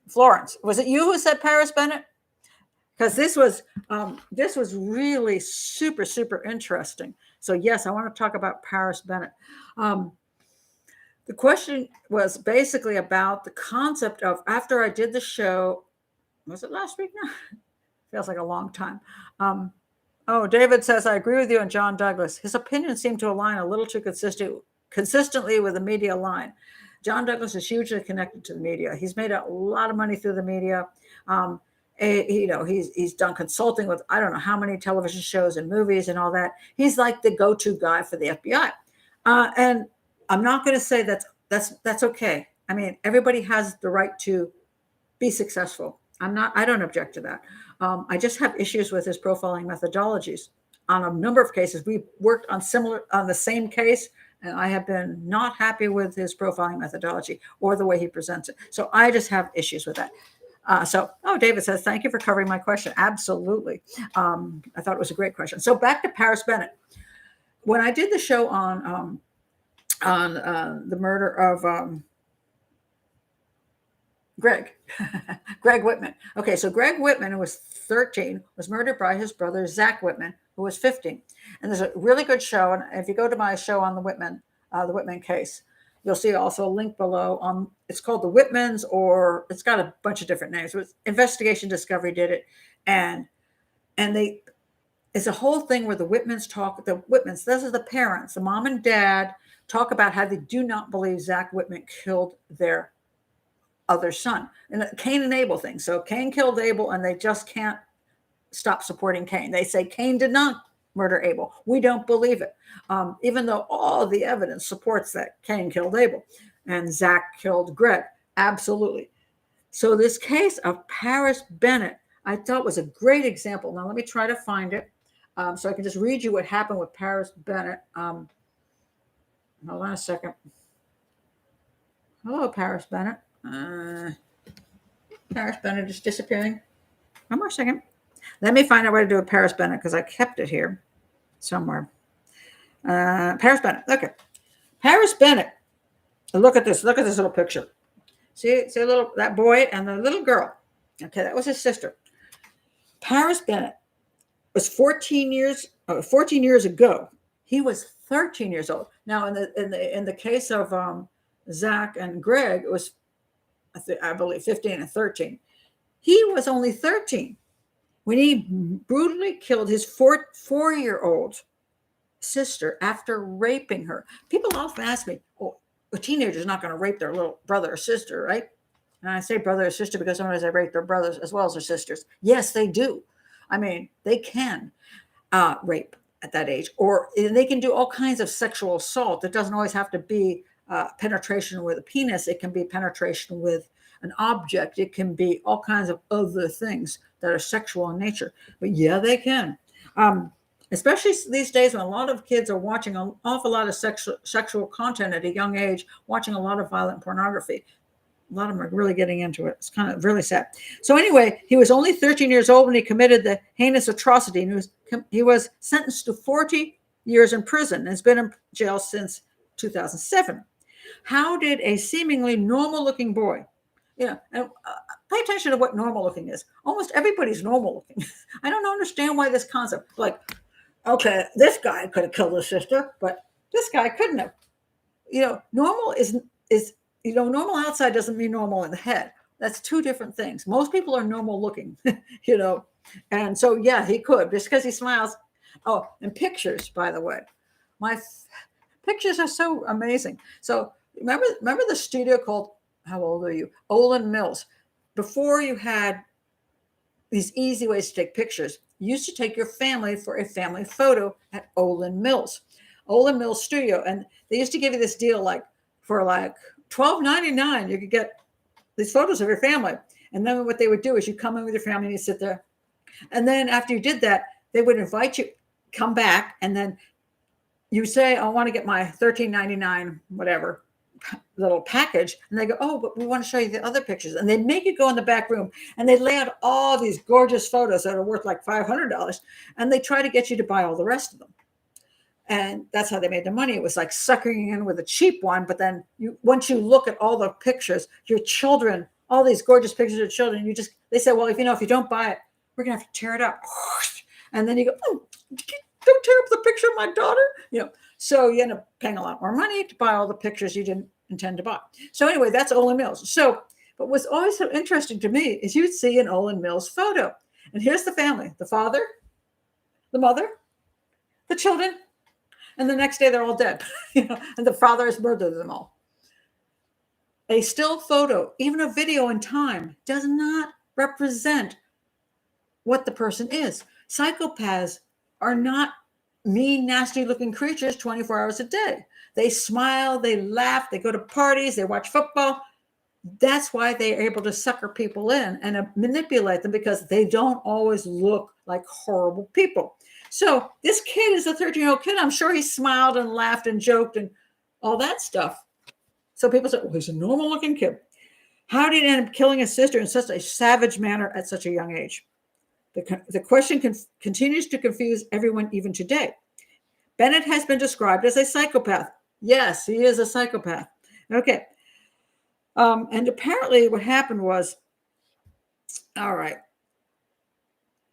Florence, was it you who said Paris Bennett? Because this was really super, super interesting. So yes, I want to talk about Paris Bennett. The question was basically about the concept of, after I did the show, was it last week now? Feels like a long time. David says, I agree with you on John Douglas. His opinions seem to align a little too consistently with the media line. John Douglas is hugely connected to the media. He's made a lot of money through the media. He's done consulting with I don't know how many television shows and movies and all that. He's like the go-to guy for the FBI. And I'm not going to say that's okay. I mean, everybody has the right to be successful. I don't object to that. I just have issues with his profiling methodologies. On a number of cases, we worked on the same case, and I have been not happy with his profiling methodology or the way he presents it. So I just have issues with that. David says, thank you for covering my question. Absolutely. I thought it was a great question. So back to Paris Bennett. When I did the show on the murder of Greg Witman. Okay, so Greg Witman, who was 13, was murdered by his brother, Zack Witman, who was 15. And there's a really good show. And if you go to my show on the Witman case, you'll see also a link below. It's called The Witmans, or it's got a bunch of different names. It was Investigation Discovery did it. And it's a whole thing where the Witmans, this is the parents, the mom and dad, talk about how they do not believe Zack Witman killed their other son, and Cain and Abel thing. So Cain killed Abel, and they just can't stop supporting Cain. They say Cain did not murder Abel. We don't believe it, even though all the evidence supports that Cain killed Abel and Zack killed Greg. Absolutely. So this case of Paris Bennett, I thought was a great example. Now let me try to find it so I can just read you what happened with Paris Bennett. Hold on a second. Hello, Paris Bennett. Paris Bennett is disappearing. One more second. Let me find out what to do with Paris Bennett because I kept it here somewhere. Paris Bennett. Okay. Paris Bennett. Look at this. Look at this little picture. See that boy and the little girl. Okay, that was his sister. Paris Bennett was 14 years ago. He was 13 years old. Now, in the case of Zack and Greg, it was I believe 15 and 13. He was only 13 when he brutally killed his four-year-old sister after raping her. People often ask me, "Oh, a teenager's not going to rape their little brother or sister, right?" And I say brother or sister because sometimes they rape their brothers as well as their sisters. Yes, they do. I mean, they can rape at that age, or they can do all kinds of sexual assault. It doesn't always have to be penetration with a penis. It can be penetration with an object. It can be all kinds of other things that are sexual in nature. But yeah, they can. Especially these days when a lot of kids are watching an awful lot of sexual content at a young age, watching a lot of violent pornography. A lot of them are really getting into it. It's kind of really sad. So anyway, he was only 13 years old when he committed the heinous atrocity. And he was sentenced to 40 years in prison and has been in jail since 2007. How did a seemingly normal-looking boy, and pay attention to what normal-looking is. Almost everybody's normal-looking. I don't understand why this concept, like, okay, this guy could have killed his sister, but this guy couldn't have. Normal is normal outside doesn't mean normal in the head. That's two different things. Most people are normal looking, and so yeah, he could just because he smiles. Oh, and pictures, by the way, my pictures are so amazing. So remember the studio called, how old are you? Olin Mills. Before you had these easy ways to take pictures, you used to take your family for a family photo at Olin Mills Studio, and they used to give you this deal for $12.99, you could get these photos of your family. And then what they would do is you come in with your family and you sit there. And then after you did that, they would invite you, come back, and then you say, I want to get my $13.99, whatever, little package. And they go, oh, but we want to show you the other pictures. And they make you go in the back room and they lay out all these gorgeous photos that are worth like $500. And they try to get you to buy all the rest of them. And that's how they made the money. It was like suckering in with a cheap one. But then once you look at all the pictures, your children, all these gorgeous pictures of children, they say, well, if you don't buy it, we're going to have to tear it up. And then you go, oh, don't tear up the picture of my daughter. So you end up paying a lot more money to buy all the pictures you didn't intend to buy. So anyway, that's Olin Mills. So, but what's always so interesting to me is you'd see an Olin Mills photo. And here's the family, the father, the mother, the children, and the next day they're all dead, and the father has murdered them all. A still photo, even a video in time, does not represent what the person is. Psychopaths are not mean, nasty-looking creatures 24 hours a day. They smile, they laugh, they go to parties, they watch football. That's why they're able to sucker people in and manipulate them, because they don't always look like horrible people. So this kid is a 13-year-old kid. I'm sure he smiled and laughed and joked and all that stuff. So people say, well, he's a normal-looking kid. How did he end up killing his sister in such a savage manner at such a young age? The question continues to confuse everyone even today. Bennett has been described as a psychopath. Yes, he is a psychopath. Okay. And apparently what happened was, all right,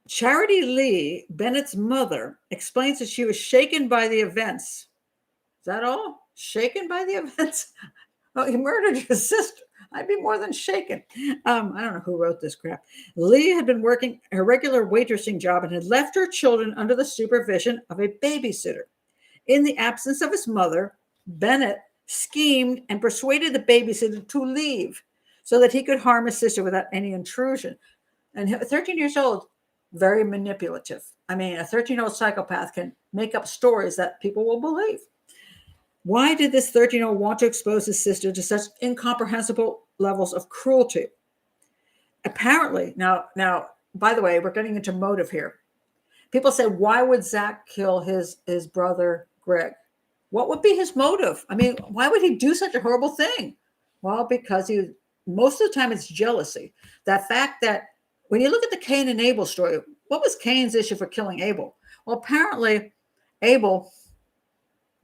Charity Lee, Bennett's mother, explains that she was shaken by the events. Is that all? Shaken by the events? Oh, he murdered his sister. I'd be more than shaken. I don't know who wrote this crap. Lee had been working a regular waitressing job and had left her children under the supervision of a babysitter. In the absence of his mother, Bennett schemed and persuaded the babysitter to leave so that he could harm his sister without any intrusion. And 13 years old, very manipulative. I mean, a 13-year-old psychopath can make up stories that people will believe. Why did this 13-year-old want to expose his sister to such incomprehensible levels of cruelty? Apparently, now, by the way, we're getting into motive here. People say, why would Zack kill his brother Greg? What would be his motive? I mean, why would he do such a horrible thing? Well, because most of the time it's jealousy. That fact that when you look at the Cain and Abel story, what was Cain's issue for killing Abel? Well, apparently Abel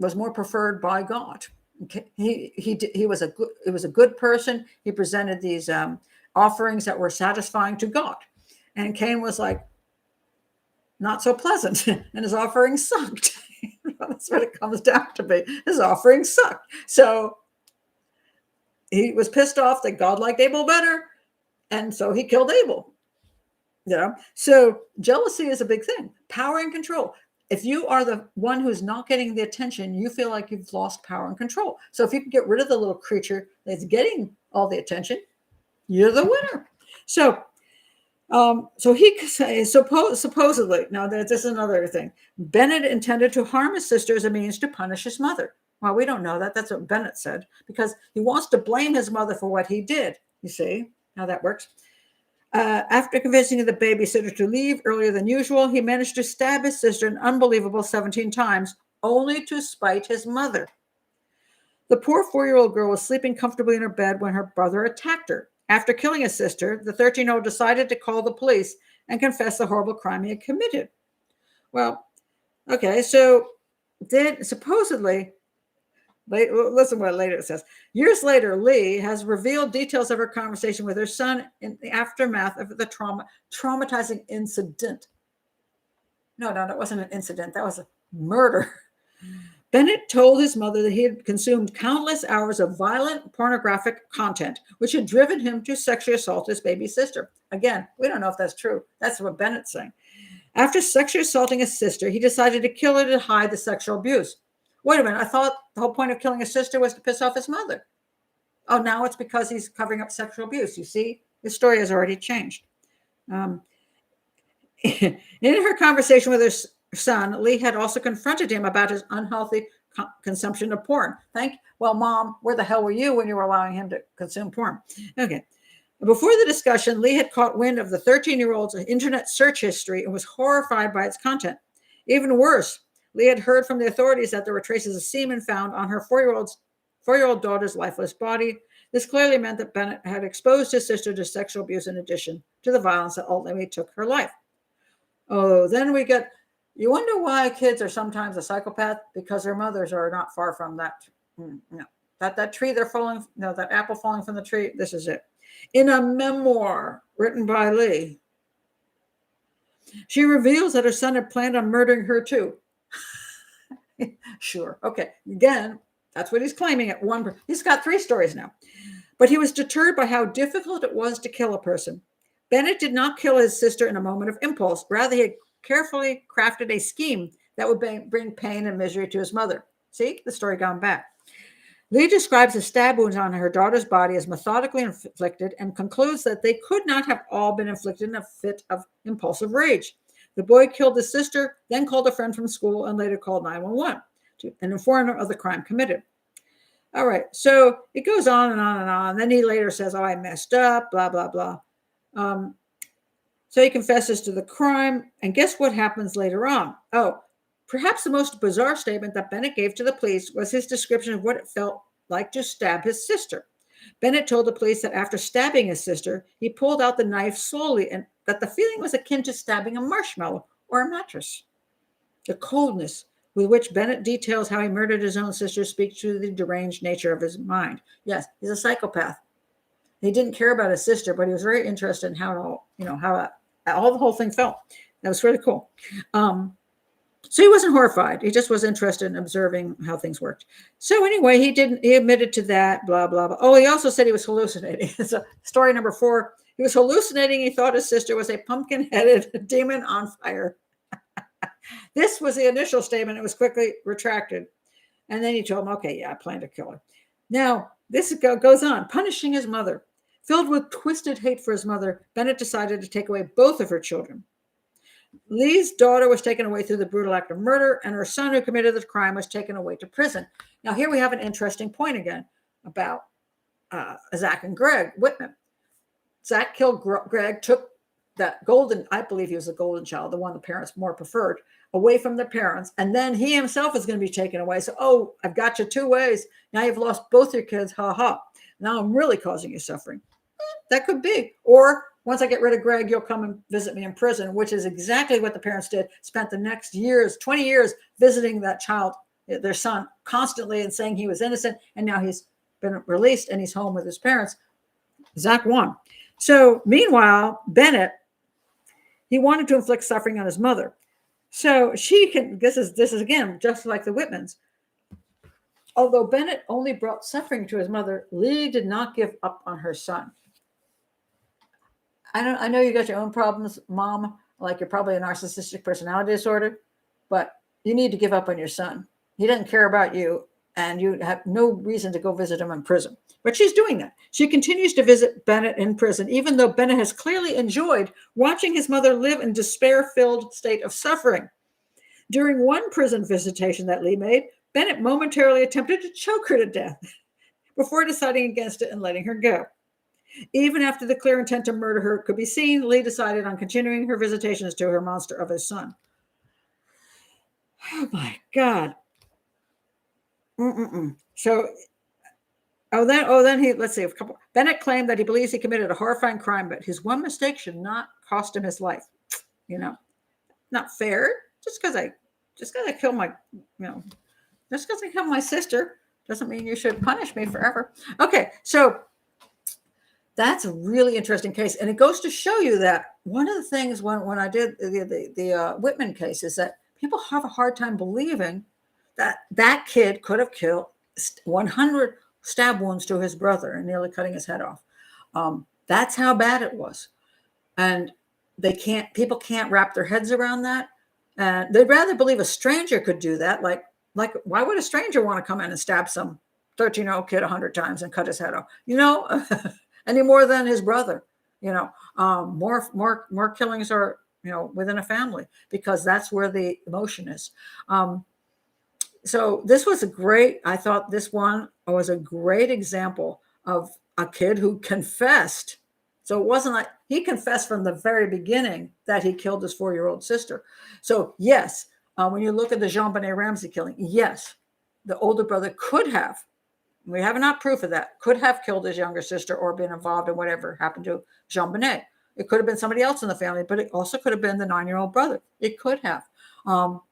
was more preferred by God. He was a good person. He presented these offerings that were satisfying to God, and Cain was like, not so pleasant, and his offering sucked. That's what it comes down to be. His offering sucked. So he was pissed off that God liked Abel better, and so he killed Abel. So jealousy is a big thing. Power and control. If you are the one who's not getting the attention, you feel like you've lost power and control. So if you can get rid of the little creature that's getting all the attention, you're the winner. So he supposedly, now this is another thing, Bennett intended to harm his sister as a means to punish his mother. Well, we don't know that. That's what Bennett said, because he wants to blame his mother for what he did. You see how that works? After convincing the babysitter to leave earlier than usual, he managed to stab his sister an unbelievable 17 times, only to spite his mother. The poor 4-year-old girl was sleeping comfortably in her bed when her brother attacked her. After killing his sister, the 13-year-old decided to call the police and confess the horrible crime he had committed. Well, okay, so then supposedly, listen what later it says. Years later, Lee has revealed details of her conversation with her son in the aftermath of the traumatizing incident. No, that wasn't an incident. That was a murder. Bennett told his mother that he had consumed countless hours of violent pornographic content, which had driven him to sexually assault his baby sister. Again, we don't know if that's true. That's what Bennett's saying. After sexually assaulting his sister, he decided to kill her to hide the sexual abuse. Wait a minute, I thought the whole point of killing his sister was to piss off his mother. Oh, now it's because he's covering up sexual abuse. You see, his story has already changed. In her conversation with her son, Lee had also confronted him about his unhealthy consumption of porn. Well, Mom, where the hell were you when you were allowing him to consume porn? Okay. Before the discussion, Lee had caught wind of the 13-year-old's internet search history and was horrified by its content. Even worse, Lee had heard from the authorities that there were traces of semen found on her 4-year-old daughter's lifeless body. This clearly meant that Bennett had exposed his sister to sexual abuse in addition to the violence that ultimately took her life. Oh, then we get, you wonder why kids are sometimes a psychopath? Because their mothers are not far from that. That tree they're falling, that apple falling from the tree, this is it. In a memoir written by Lee, she reveals that her son had planned on murdering her too. Sure. Okay. Again, that's what he's claiming at one. He's got 3 stories now. But he was deterred by how difficult it was to kill a person. Bennett did not kill his sister in a moment of impulse. Rather, he had carefully crafted a scheme that would bring pain and misery to his mother. See, the story gone back. Lee describes the stab wounds on her daughter's body as methodically inflicted and concludes that they could not have all been inflicted in a fit of impulsive rage. The boy killed his sister, then called a friend from school, and later called 911 and informed him of the crime committed. All right, so it goes on and on and on. Then he later says, I messed up, blah, blah, blah. So he confesses to the crime, and guess what happens later on? Oh, perhaps the most bizarre statement that Bennett gave to the police was his description of what it felt like to stab his sister. Bennett told the police that after stabbing his sister, he pulled out the knife slowly and that the feeling was akin to stabbing a marshmallow or a mattress. The coldness with which Bennett details how he murdered his own sister speaks to the deranged nature of his mind. Yes, he's a psychopath. He didn't care about his sister, but he was very interested in how the whole thing felt. That was really cool. So he wasn't horrified. He just was interested in observing how things worked. So anyway, he admitted to that, blah, blah, blah. Oh, he also said he was hallucinating. So story number 4, he was hallucinating. He thought his sister was a pumpkin-headed demon on fire. This was the initial statement. It was quickly retracted. And then he told him, okay, yeah, I plan to kill her. Now, this goes on, punishing his mother. Filled with twisted hate for his mother, Bennett decided to take away both of her children. Lee's daughter was taken away through the brutal act of murder, and her son, who committed the crime, was taken away to prison. Now, here we have an interesting point again about Zack and Greg Witman. Zack killed Greg, took that golden, I believe he was a golden child, the one the parents more preferred, away from the parents. And then he himself is going to be taken away. So, oh, I've got you two ways. Now you've lost both your kids. Ha ha. Now I'm really causing you suffering. That could be. Or once I get rid of Greg, you'll come and visit me in prison, which is exactly what the parents did. Spent the next years, 20 years, visiting that child, their son, constantly and saying he was innocent. And now he's been released and he's home with his parents. Zack won. So meanwhile, Bennett, he wanted to inflict suffering on his mother. So she can, this is again, just like the Witmans. Although Bennett only brought suffering to his mother, Lee did not give up on her son. I know you got your own problems, Mom, like you're probably a narcissistic personality disorder, but you need to give up on your son. He doesn't care about you, and you have no reason to go visit him in prison. But she's doing that. She continues to visit Bennett in prison, even though Bennett has clearly enjoyed watching his mother live in despair-filled state of suffering. During one prison visitation that Lee made, Bennett momentarily attempted to choke her to death before deciding against it and letting her go. Even after the clear intent to murder her could be seen, Lee decided on continuing her visitations to her monster of his son. Oh my God. So, then he, let's see, Bennett claimed that he believes he committed a horrifying crime, but his one mistake should not cost him his life. Not fair. Just because I killed just because I killed my sister doesn't mean you should punish me forever. Okay, so that's a really interesting case. And it goes to show you that one of the things when I did the Witman case is that people have a hard time believing that kid could have killed 100 stab wounds to his brother and nearly cutting his head off. That's how bad it was. And people can't wrap their heads around that. And they'd rather believe a stranger could do that. Like, why would a stranger want to come in and stab some 13-year-old kid 100 times and cut his head off? Any more than his brother. More killings are within a family because that's where the emotion is. So this was I thought this one was a great example of a kid who confessed. So it wasn't like he confessed from the very beginning that he killed his 4-year-old sister. So yes, when you look at the JonBenet Ramsey killing, yes, the older brother could have, we have not proof of that, could have killed his younger sister or been involved in whatever happened to JonBenet. It could have been somebody else in the family, but it also could have been the 9-year-old brother. It could have.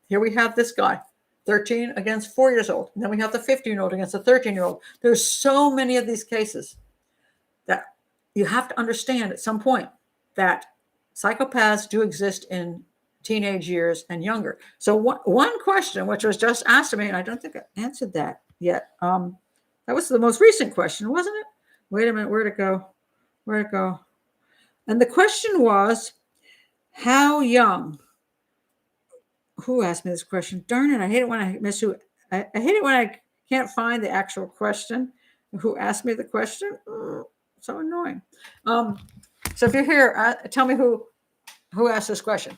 Here we have this guy, 13 against 4 years old. And then we have the 15-year-old against the 13-year-old. There's so many of these cases that you have to understand at some point that psychopaths do exist in teenage years and younger. So one question, which was just asked to me, and I don't think I answered that yet. That was the most recent question, wasn't it? Wait a minute, where'd it go? And the question was, how young? Who asked me this question? Darn it, I hate it when I miss who. I hate it when I can't find the actual question. Who asked me the question? So annoying. So if you're here, tell me who asked this question.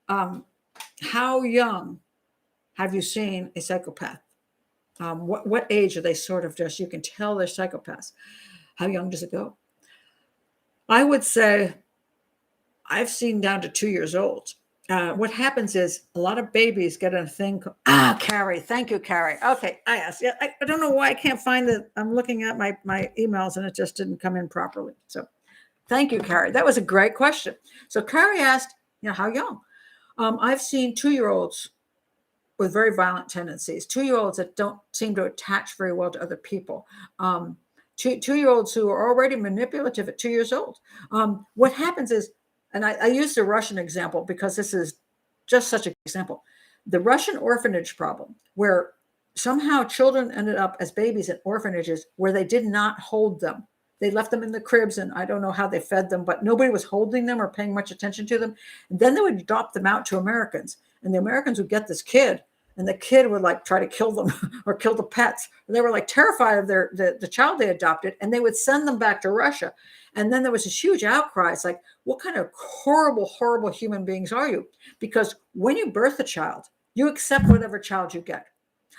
How young have you seen a psychopath? What age are they sort of just, you can tell they're psychopaths. How young does it go? I would say I've seen down to 2 years old. What happens is a lot of babies get a thing called, Carrie. Thank you, Carrie. Okay, I asked. Yeah, I don't know why I can't find it. I'm looking at my emails and it just didn't come in properly. So thank you, Carrie. That was a great question. So Carrie asked, how young? I've seen 2-year-olds with very violent tendencies, 2-year-olds that don't seem to attach very well to other people, 2-year-olds who are already manipulative at 2 years old. What happens is, and I use the Russian example because this is just such an example, the Russian orphanage problem, where somehow children ended up as babies in orphanages where they did not hold them. They left them in the cribs, and I don't know how they fed them, but nobody was holding them or paying much attention to them. And then they would adopt them out to Americans, and the Americans would get this kid, and the kid would try to kill them or kill the pets. And they were terrified of the child they adopted, and they would send them back to Russia. And then there was this huge outcry. It's what kind of horrible, horrible human beings are you? Because when you birth a child, you accept whatever child you get.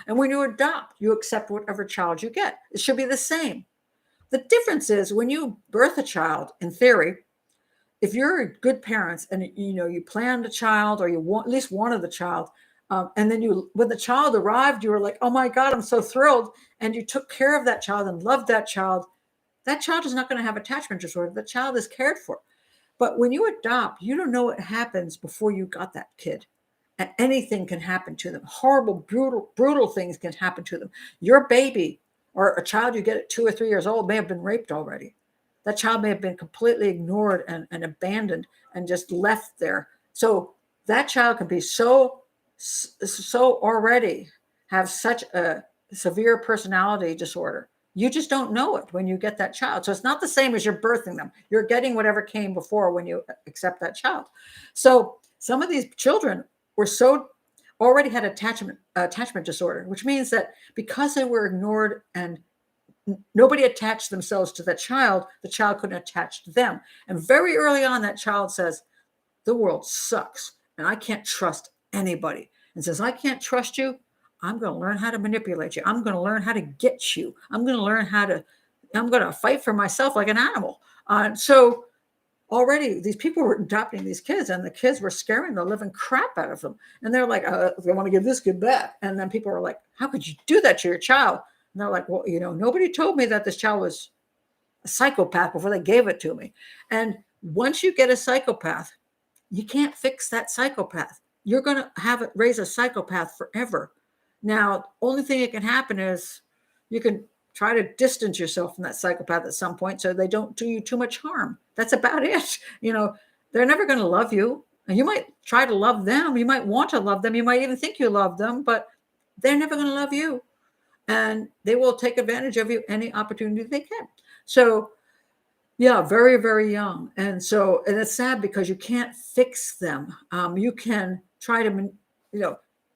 And when you adopt, you accept whatever child you get. It should be the same. The difference is when you birth a child, in theory, if you're good parents and you planned a child or you want at least wanted the child, and then when the child arrived, you were like, oh my God, I'm so thrilled. And you took care of that child and loved that child. That child is not going to have attachment disorder. The child is cared for. But when you adopt, you don't know what happens before you got that kid. And anything can happen to them. Horrible, brutal things can happen to them. Your baby or a child you get at 2 or 3 years old may have been raped already. That child may have been completely ignored and abandoned and just left there. So that child can be so already have such a severe personality disorder. You just don't know it when you get that child. So it's not the same as you're birthing them. You're getting whatever came before when you accept that child. So some of these children were already had attachment disorder, which means that because they were ignored and nobody attached themselves to the child couldn't attach to them. And very early on, that child says, the world sucks and I can't trust anybody. And since I can't trust you, I'm going to learn how to manipulate you. I'm going to learn how to get you. I'm going to fight for myself like an animal. So already these people were adopting these kids and the kids were scaring the living crap out of them. And they're like, they want to give this kid back. And then people are like, how could you do that to your child? And they're like, well, nobody told me that this child was a psychopath before they gave it to me. And once you get a psychopath, you can't fix that psychopath. You're going to raise a psychopath forever. Now, only thing that can happen is you can try to distance yourself from that psychopath at some point so they don't do you too much harm. That's about it. They're never going to love you. And you might try to love them. You might want to love them. You might even think you love them, but they're never going to love you. And they will take advantage of you any opportunity they can. So, yeah, very, very young. And it's sad because you can't fix them. You can try to,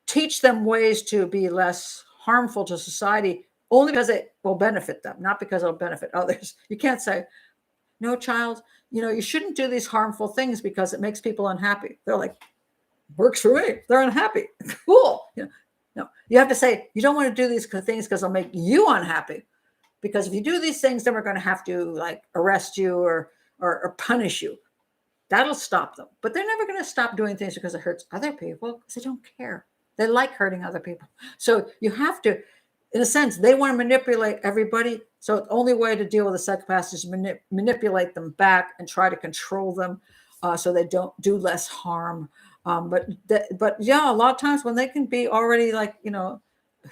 teach them ways to be less harmful to society only because it will benefit them, not because it'll benefit others. You can't say, no, child, you shouldn't do these harmful things because it makes people unhappy. They're like, works for me. They're unhappy. Cool. No, you have to say, you don't want to do these things because they'll make you unhappy. Because if you do these things, then we're going to have to arrest you or punish you. That'll stop them. But they're never going to stop doing things because it hurts other people because they don't care. They like hurting other people. So you have to, in a sense, they want to manipulate everybody. So the only way to deal with a psychopath is manipulate them back and try to control them so they don't do less harm. But yeah, a lot of times when they can be already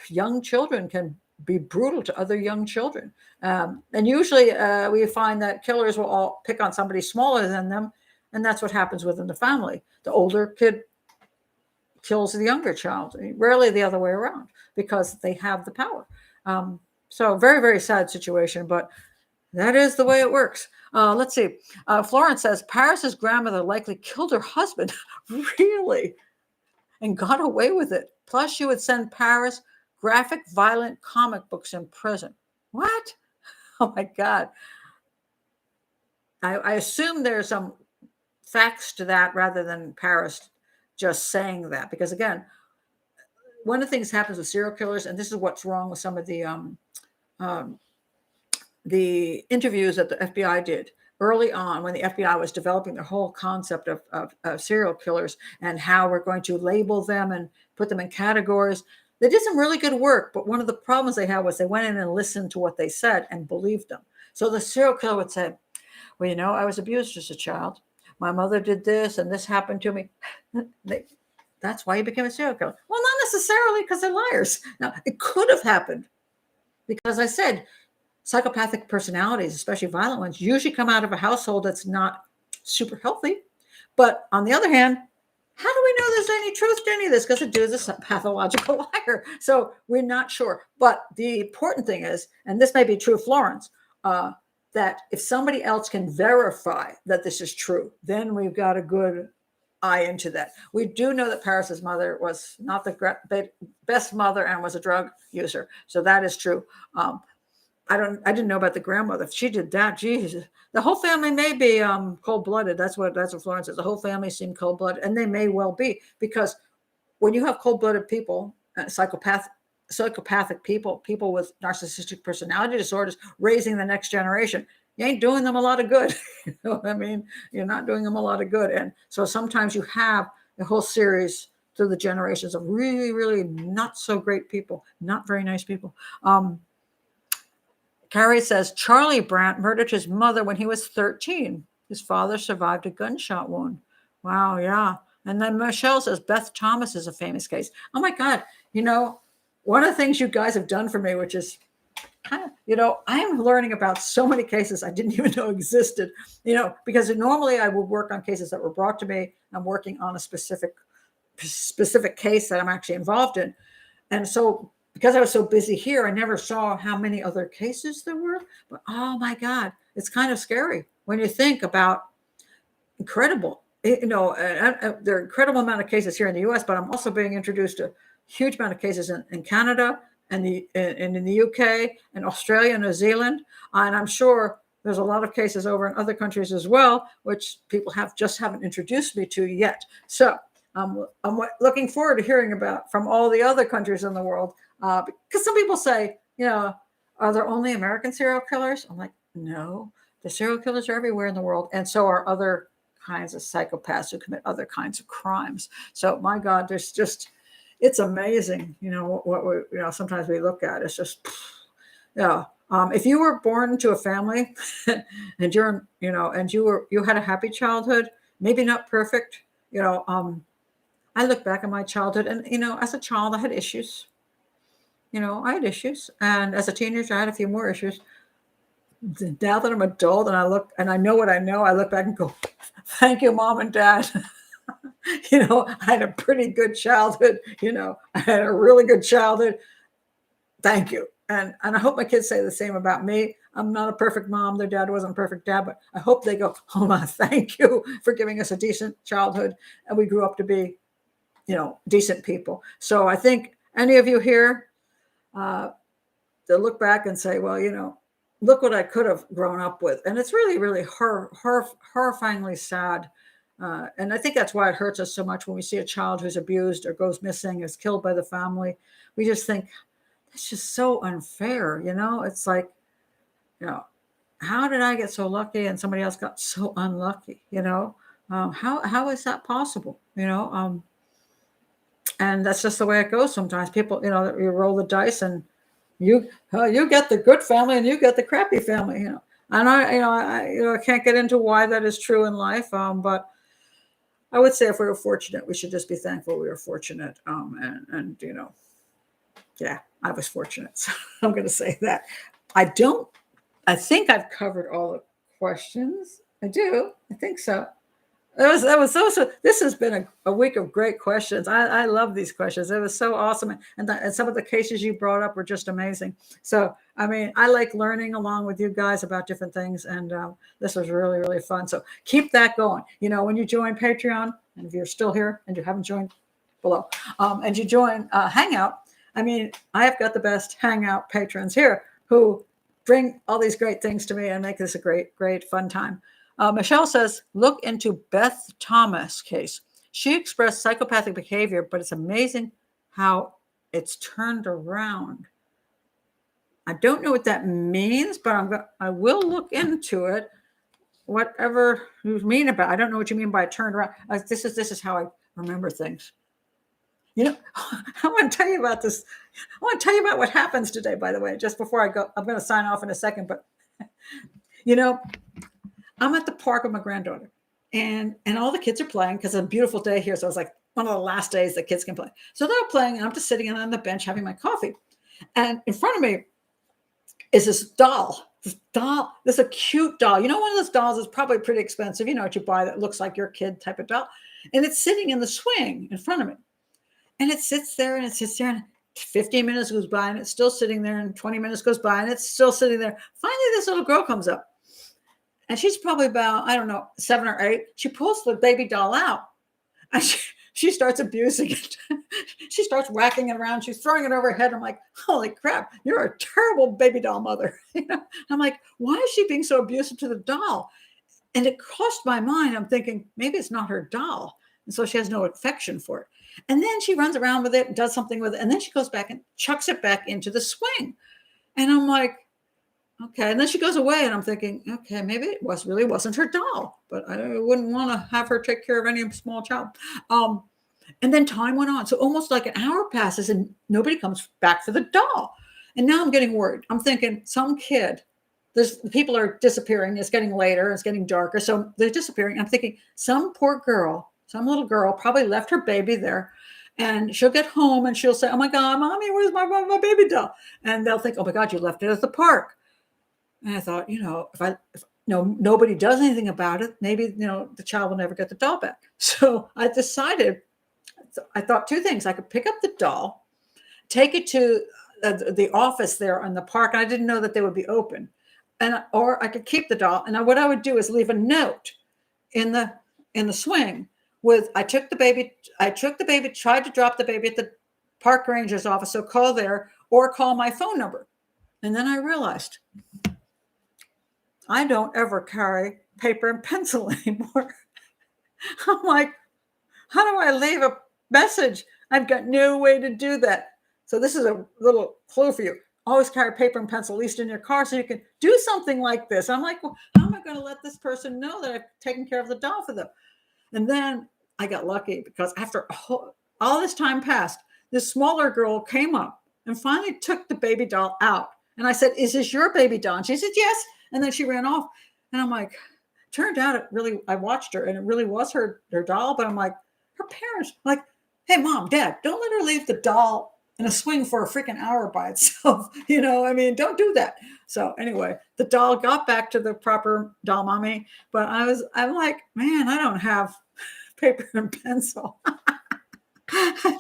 young children can be brutal to other young children. And usually we find that killers will all pick on somebody smaller than them. And that's what happens within the family. The older kid kills the younger child, rarely the other way around because they have the power. So very, very sad situation, but that is the way it works. Let's see. Florence says, Paris's grandmother likely killed her husband. Really? And got away with it. Plus, she would send Paris graphic, violent comic books in prison. What? Oh, my God. I assume there's some facts to that rather than Paris just saying that. Because, again, one of the things happens with serial killers, and this is what's wrong with some of the interviews that the FBI did early on when the FBI was developing the whole concept of serial killers and how we're going to label them and put them in categories. They did some really good work, but one of the problems they had was they went in and listened to what they said and believed them. So the serial killer would say, well, I was abused as a child. My mother did this and this happened to me. That's why you became a serial killer. Well, not necessarily because they're liars. Now, it could have happened because I said psychopathic personalities, especially violent ones, usually come out of a household that's not super healthy. But on the other hand, how do we know there's any truth to any of this? Because the dude's a pathological liar. So we're not sure. But the important thing is, and this may be true of Florence, that if somebody else can verify that this is true, then we've got a good eye into that. We do know that Paris's mother was not the best mother and was a drug user. So that is true. I didn't know about the grandmother. If she did that, Jesus, the whole family may be cold-blooded. That's what Florence says. The whole family seemed cold-blooded, and they may well be, because when you have cold-blooded people, psychopath psychopathic people, people with narcissistic personality disorders, raising the next generation. You ain't doing them a lot of good. You know what I mean? You're not doing them a lot of good. And so sometimes you have a whole series through the generations of really, really not so great people, not very nice people. Carrie says, Charlie Brandt murdered his mother when he was 13. His father survived a gunshot wound. Wow, yeah. And then Michelle says, Beth Thomas is a famous case. Oh my God. You know, one of the things you guys have done for me, which is kind of, you know, I'm learning about so many cases I didn't even know existed, you know, because normally I would work on cases that were brought to me. I'm working on a specific case that I'm actually involved in. And so because I was so busy here, I never saw how many other cases there were. But oh my God, it's kind of scary when you think about incredible, you know, there are incredible amount of cases here in the US, but I'm also being introduced to a huge amount of cases in Canada and in the UK and Australia, New Zealand. And I'm sure there's a lot of cases over in other countries as well, which people haven't introduced me to yet. So I'm looking forward to hearing about from all the other countries in the world. Because some people say, you know, are there only American serial killers? I'm like, no, the serial killers are everywhere in the world. And so are other kinds of psychopaths who commit other kinds of crimes. So my God, there's just, it's amazing, you know, what we, you know, sometimes we look at. It's just, yeah. If you were born to a family and you're, you know, and you had a happy childhood, maybe not perfect, you know, I look back at my childhood and, you know, as a child, I had issues. You know, I had issues. And as a teenager, I had a few more issues. Now that I'm adult and I look and I know what I know, I look back and go, thank you, Mom and Dad. You know, I had a pretty good childhood. You know, I had a really good childhood. Thank you. And I hope my kids say the same about me. I'm not a perfect mom. Their dad wasn't a perfect dad, but I hope they go, oh, my, thank you for giving us a decent childhood. And we grew up to be, you know, decent people. So I think any of you here, to look back and say, well, you know, look what I could have grown up with. And it's really, really horrifyingly sad. And I think that's why it hurts us so much when we see a child who's abused or goes missing, is killed by the family. We just think, it's just so unfair. You know, it's like, you know, how did I get so lucky and somebody else got so unlucky? You know, how is that possible? You know, and that's just the way it goes sometimes. People, you know, you roll the dice and you get the good family and you get the crappy family, you know. And I can't get into why that is true in life, but I would say if we were fortunate, we should just be thankful we were fortunate. And you know, yeah, I was fortunate, so I'm going to say that. I think I've covered all the questions. I do. I think so. That was so. This has been a week of great questions. I love these questions. It was so awesome, and some of the cases you brought up were just amazing. So I mean, I like learning along with you guys about different things, and this was really, really fun. So keep that going. You know, when you join Patreon, and if you're still here and you haven't joined below, and you join Hangout, I mean, I have got the best Hangout patrons here who bring all these great things to me and make this a great, great fun time. Michelle says, look into Beth Thomas case. She expressed psychopathic behavior, but it's amazing how it's turned around. I don't know what that means, but I will look into it. Whatever you mean about, I don't know what you mean by turned around. This is how I remember things. You know, I want to tell you about this. I want to tell you about what happens today, by the way, just before I go. I'm going to sign off in a second, but you know, I'm at the park with my granddaughter and all the kids are playing because it's a beautiful day here. So it's like one of the last days that kids can play. So they're playing and I'm just sitting on the bench having my coffee. And in front of me is this doll. This is a cute doll. You know, one of those dolls is probably pretty expensive. You know what you buy that looks like your kid type of doll. And it's sitting in the swing in front of me. And it sits there and 15 minutes goes by and it's still sitting there and 20 minutes goes by and it's still sitting there. Finally, this little girl comes up. And she's probably about, I don't know, 7 or 8. She pulls the baby doll out and she starts abusing it. She starts whacking it around. She's throwing it over her head. I'm like, holy crap, you're a terrible baby doll mother. You know? I'm like, why is she being so abusive to the doll? And it crossed my mind. I'm thinking, maybe it's not her doll. And so she has no affection for it. And then she runs around with it and does something with it. And then she goes back and chucks it back into the swing. And I'm like, okay. And then she goes away and I'm thinking, okay, maybe it really wasn't her doll, but I wouldn't want to have her take care of any small child. And then time went on. So almost like an hour passes and nobody comes back for the doll. And now I'm getting worried. I'm thinking some kid, people are disappearing. It's getting later. It's getting darker. So they're disappearing. I'm thinking some poor girl, some little girl probably left her baby there. And she'll get home and she'll say, oh my God, Mommy, where's my baby doll? And they'll think, oh my God, you left it at the park. And I thought, if nobody does anything about it, maybe, the child will never get the doll back. So I decided, I thought two things. I could pick up the doll, take it to the office there in the park. And I didn't know that they would be open. Or I could keep the doll. And what I would do is leave a note in the swing with, I took the baby, tried to drop the baby at the park ranger's office. So call there or call my phone number. And then I realized I don't ever carry paper and pencil anymore. I'm like, how do I leave a message? I've got no way to do that. So this is a little clue for you. Always carry paper and pencil, at least in your car, so you can do something like this. I'm like, well, how am I going to let this person know that I've taken care of the doll for them? And then I got lucky because after all this time passed, this smaller girl came up and finally took the baby doll out. And I said, is this your baby doll? And she said, yes. And then she ran off. And I'm like, turned out I watched her and it really was her doll. But I'm like, her parents, like, hey, Mom, Dad, don't let her leave the doll in a swing for a freaking hour by itself. Don't do that. So anyway, the doll got back to the proper doll mommy. But I'm like, man, I don't have paper and pencil.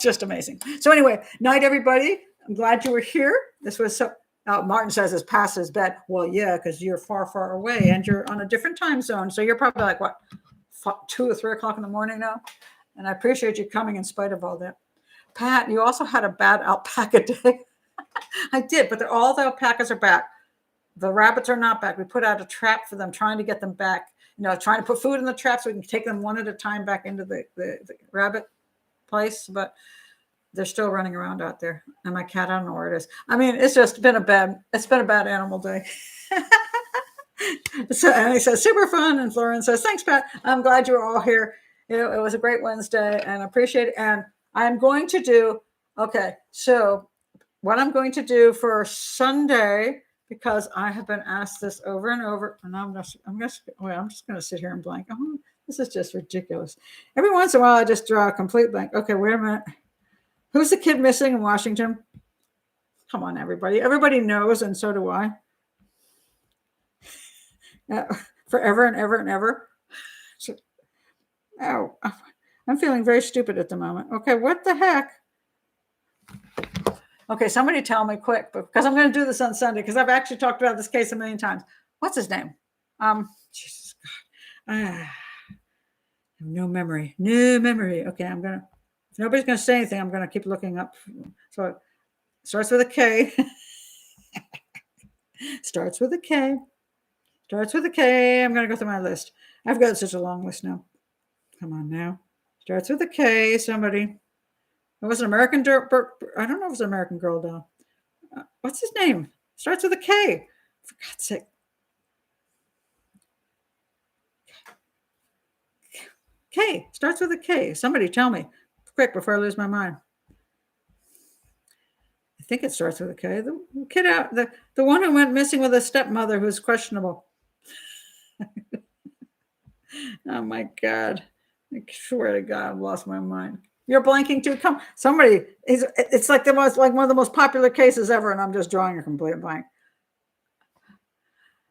Just amazing. So anyway, night, everybody. I'm glad you were here. This was so... Martin says it's past his bed. Well, yeah, because you're far, far away and you're on a different time zone. So you're probably like, what, 2 or 3 o'clock in the morning now? And I appreciate you coming in spite of all that. Pat, you also had a bad alpaca day. I did, but all the alpacas are back. The rabbits are not back. We put out a trap for them, trying to get them back. Trying to put food in the trap so we can take them one at a time back into the rabbit place. But they're still running around out there. And my cat, I don't know where it is. It's just been a bad animal day. And he says, super fun. And Florian says, thanks, Pat. I'm glad you were all here. It was a great Wednesday and I appreciate it. And I'm going to do, so what I'm going to do for Sunday, because I have been asked this over and over, and I'm just going to sit here and blank. Oh, this is just ridiculous. Every once in a while, I just draw a complete blank. Okay, wait a minute. Who's the kid missing in Washington? Come on, everybody. Everybody knows, and so do I. Forever and ever and ever. So, I'm feeling very stupid at the moment. Okay, what the heck? Okay, somebody tell me quick, because I'm going to do this on Sunday, because I've actually talked about this case a million times. What's his name? Jesus God. I have no memory. Okay, if nobody's going to say anything, I'm going to keep looking up. So it starts with a K. Starts with a K. I'm going to go through my list. I've got such a long list now. Come on now. Starts with a K. Somebody. It was an American. I don't know if it was an American Girl doll. What's his name? Starts with a K. For God's sake. K. Starts with a K. Somebody tell me quick before I lose my mind. I think it starts with a K. The kid out, the one who went missing with a stepmother who's questionable. Oh my God. I swear to God, I've lost my mind. You're blanking too? Come, somebody, it's like one of the most popular cases ever, and I'm just drawing a complete blank.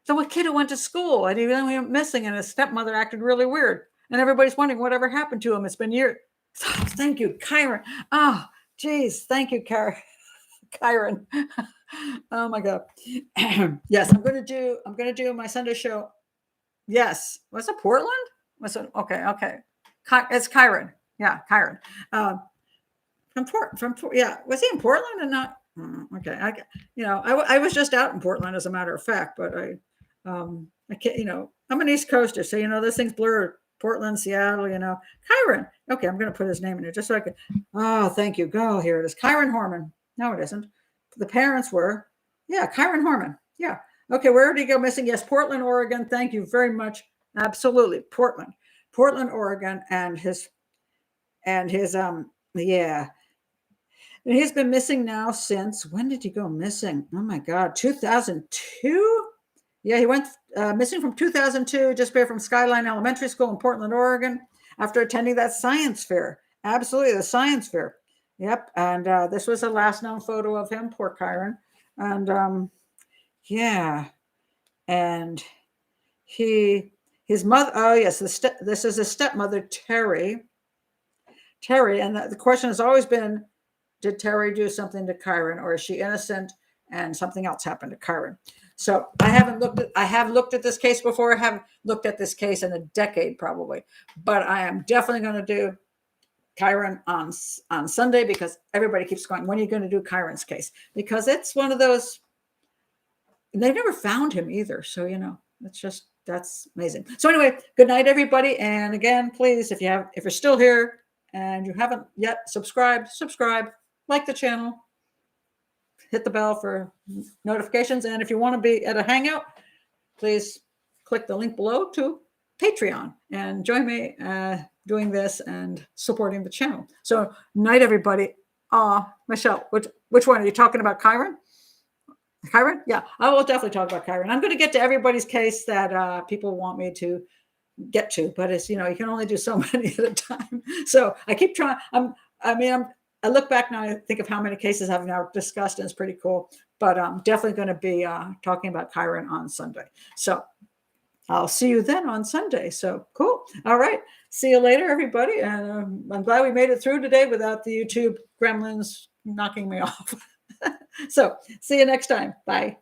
So a kid who went to school and he went missing and his stepmother acted really weird. And everybody's wondering whatever happened to him. It's been years. Oh, thank you, Kyron. Oh, geez. Thank you, Kyron. Oh my God. Yes, I'm going to do my Sunday show. Yes. Was it Portland? Okay. It's Kyron. Yeah, Kyron. Yeah. Was he in Portland or not? Okay. I was just out in Portland as a matter of fact, but I can't, I'm an East Coaster. So, those things blur Portland, Seattle, Kyron. Okay, I'm going to put his name in here just so I can. Oh, thank you. Go, here it is. Kyron Horman. No, it isn't. The parents were. Yeah, Kyron Horman. Yeah. Okay, where did he go missing? Yes, Portland, Oregon. Thank you very much. Absolutely. Portland, Oregon, and his, yeah. And he's been missing now since, when did he go missing? Oh my God, 2002? Yeah, he went missing from 2002, just from Skyline Elementary School in Portland, Oregon, after attending that science fair. Absolutely, the science fair. Yep, and this was the last known photo of him, poor Kyron. And yeah, and his mother, oh yes, this is his stepmother, Terry, and the question has always been, did Terry do something to Kyron, or is she innocent and something else happened to Kyron? So I have looked at this case before. I haven't looked at this case in a decade probably, but I am definitely going to do Kyron on Sunday, because everybody keeps going, when are you going to do Kyron's case? Because it's one of those, they never found him either. So, that's amazing. So anyway, good night, everybody. And again, please, if you're still here and you haven't yet subscribe, like the channel, hit the bell for notifications. And if you want to be at a Hangout, please click the link below to Patreon and join me doing this and supporting the channel. So night, everybody. Michelle, which one are you talking about? Kyron? Yeah, I will definitely talk about Kyron. I'm going to get to everybody's case that people want me to get to, but it's, you can only do so many at a time. So I keep trying. I look back now, I think of how many cases I've now discussed, and it's pretty cool. But I'm definitely going to be talking about Kyron on Sunday. So I'll see you then on Sunday. So cool. All right. See you later, everybody. And I'm glad we made it through today without the YouTube gremlins knocking me off. So see you next time. Bye.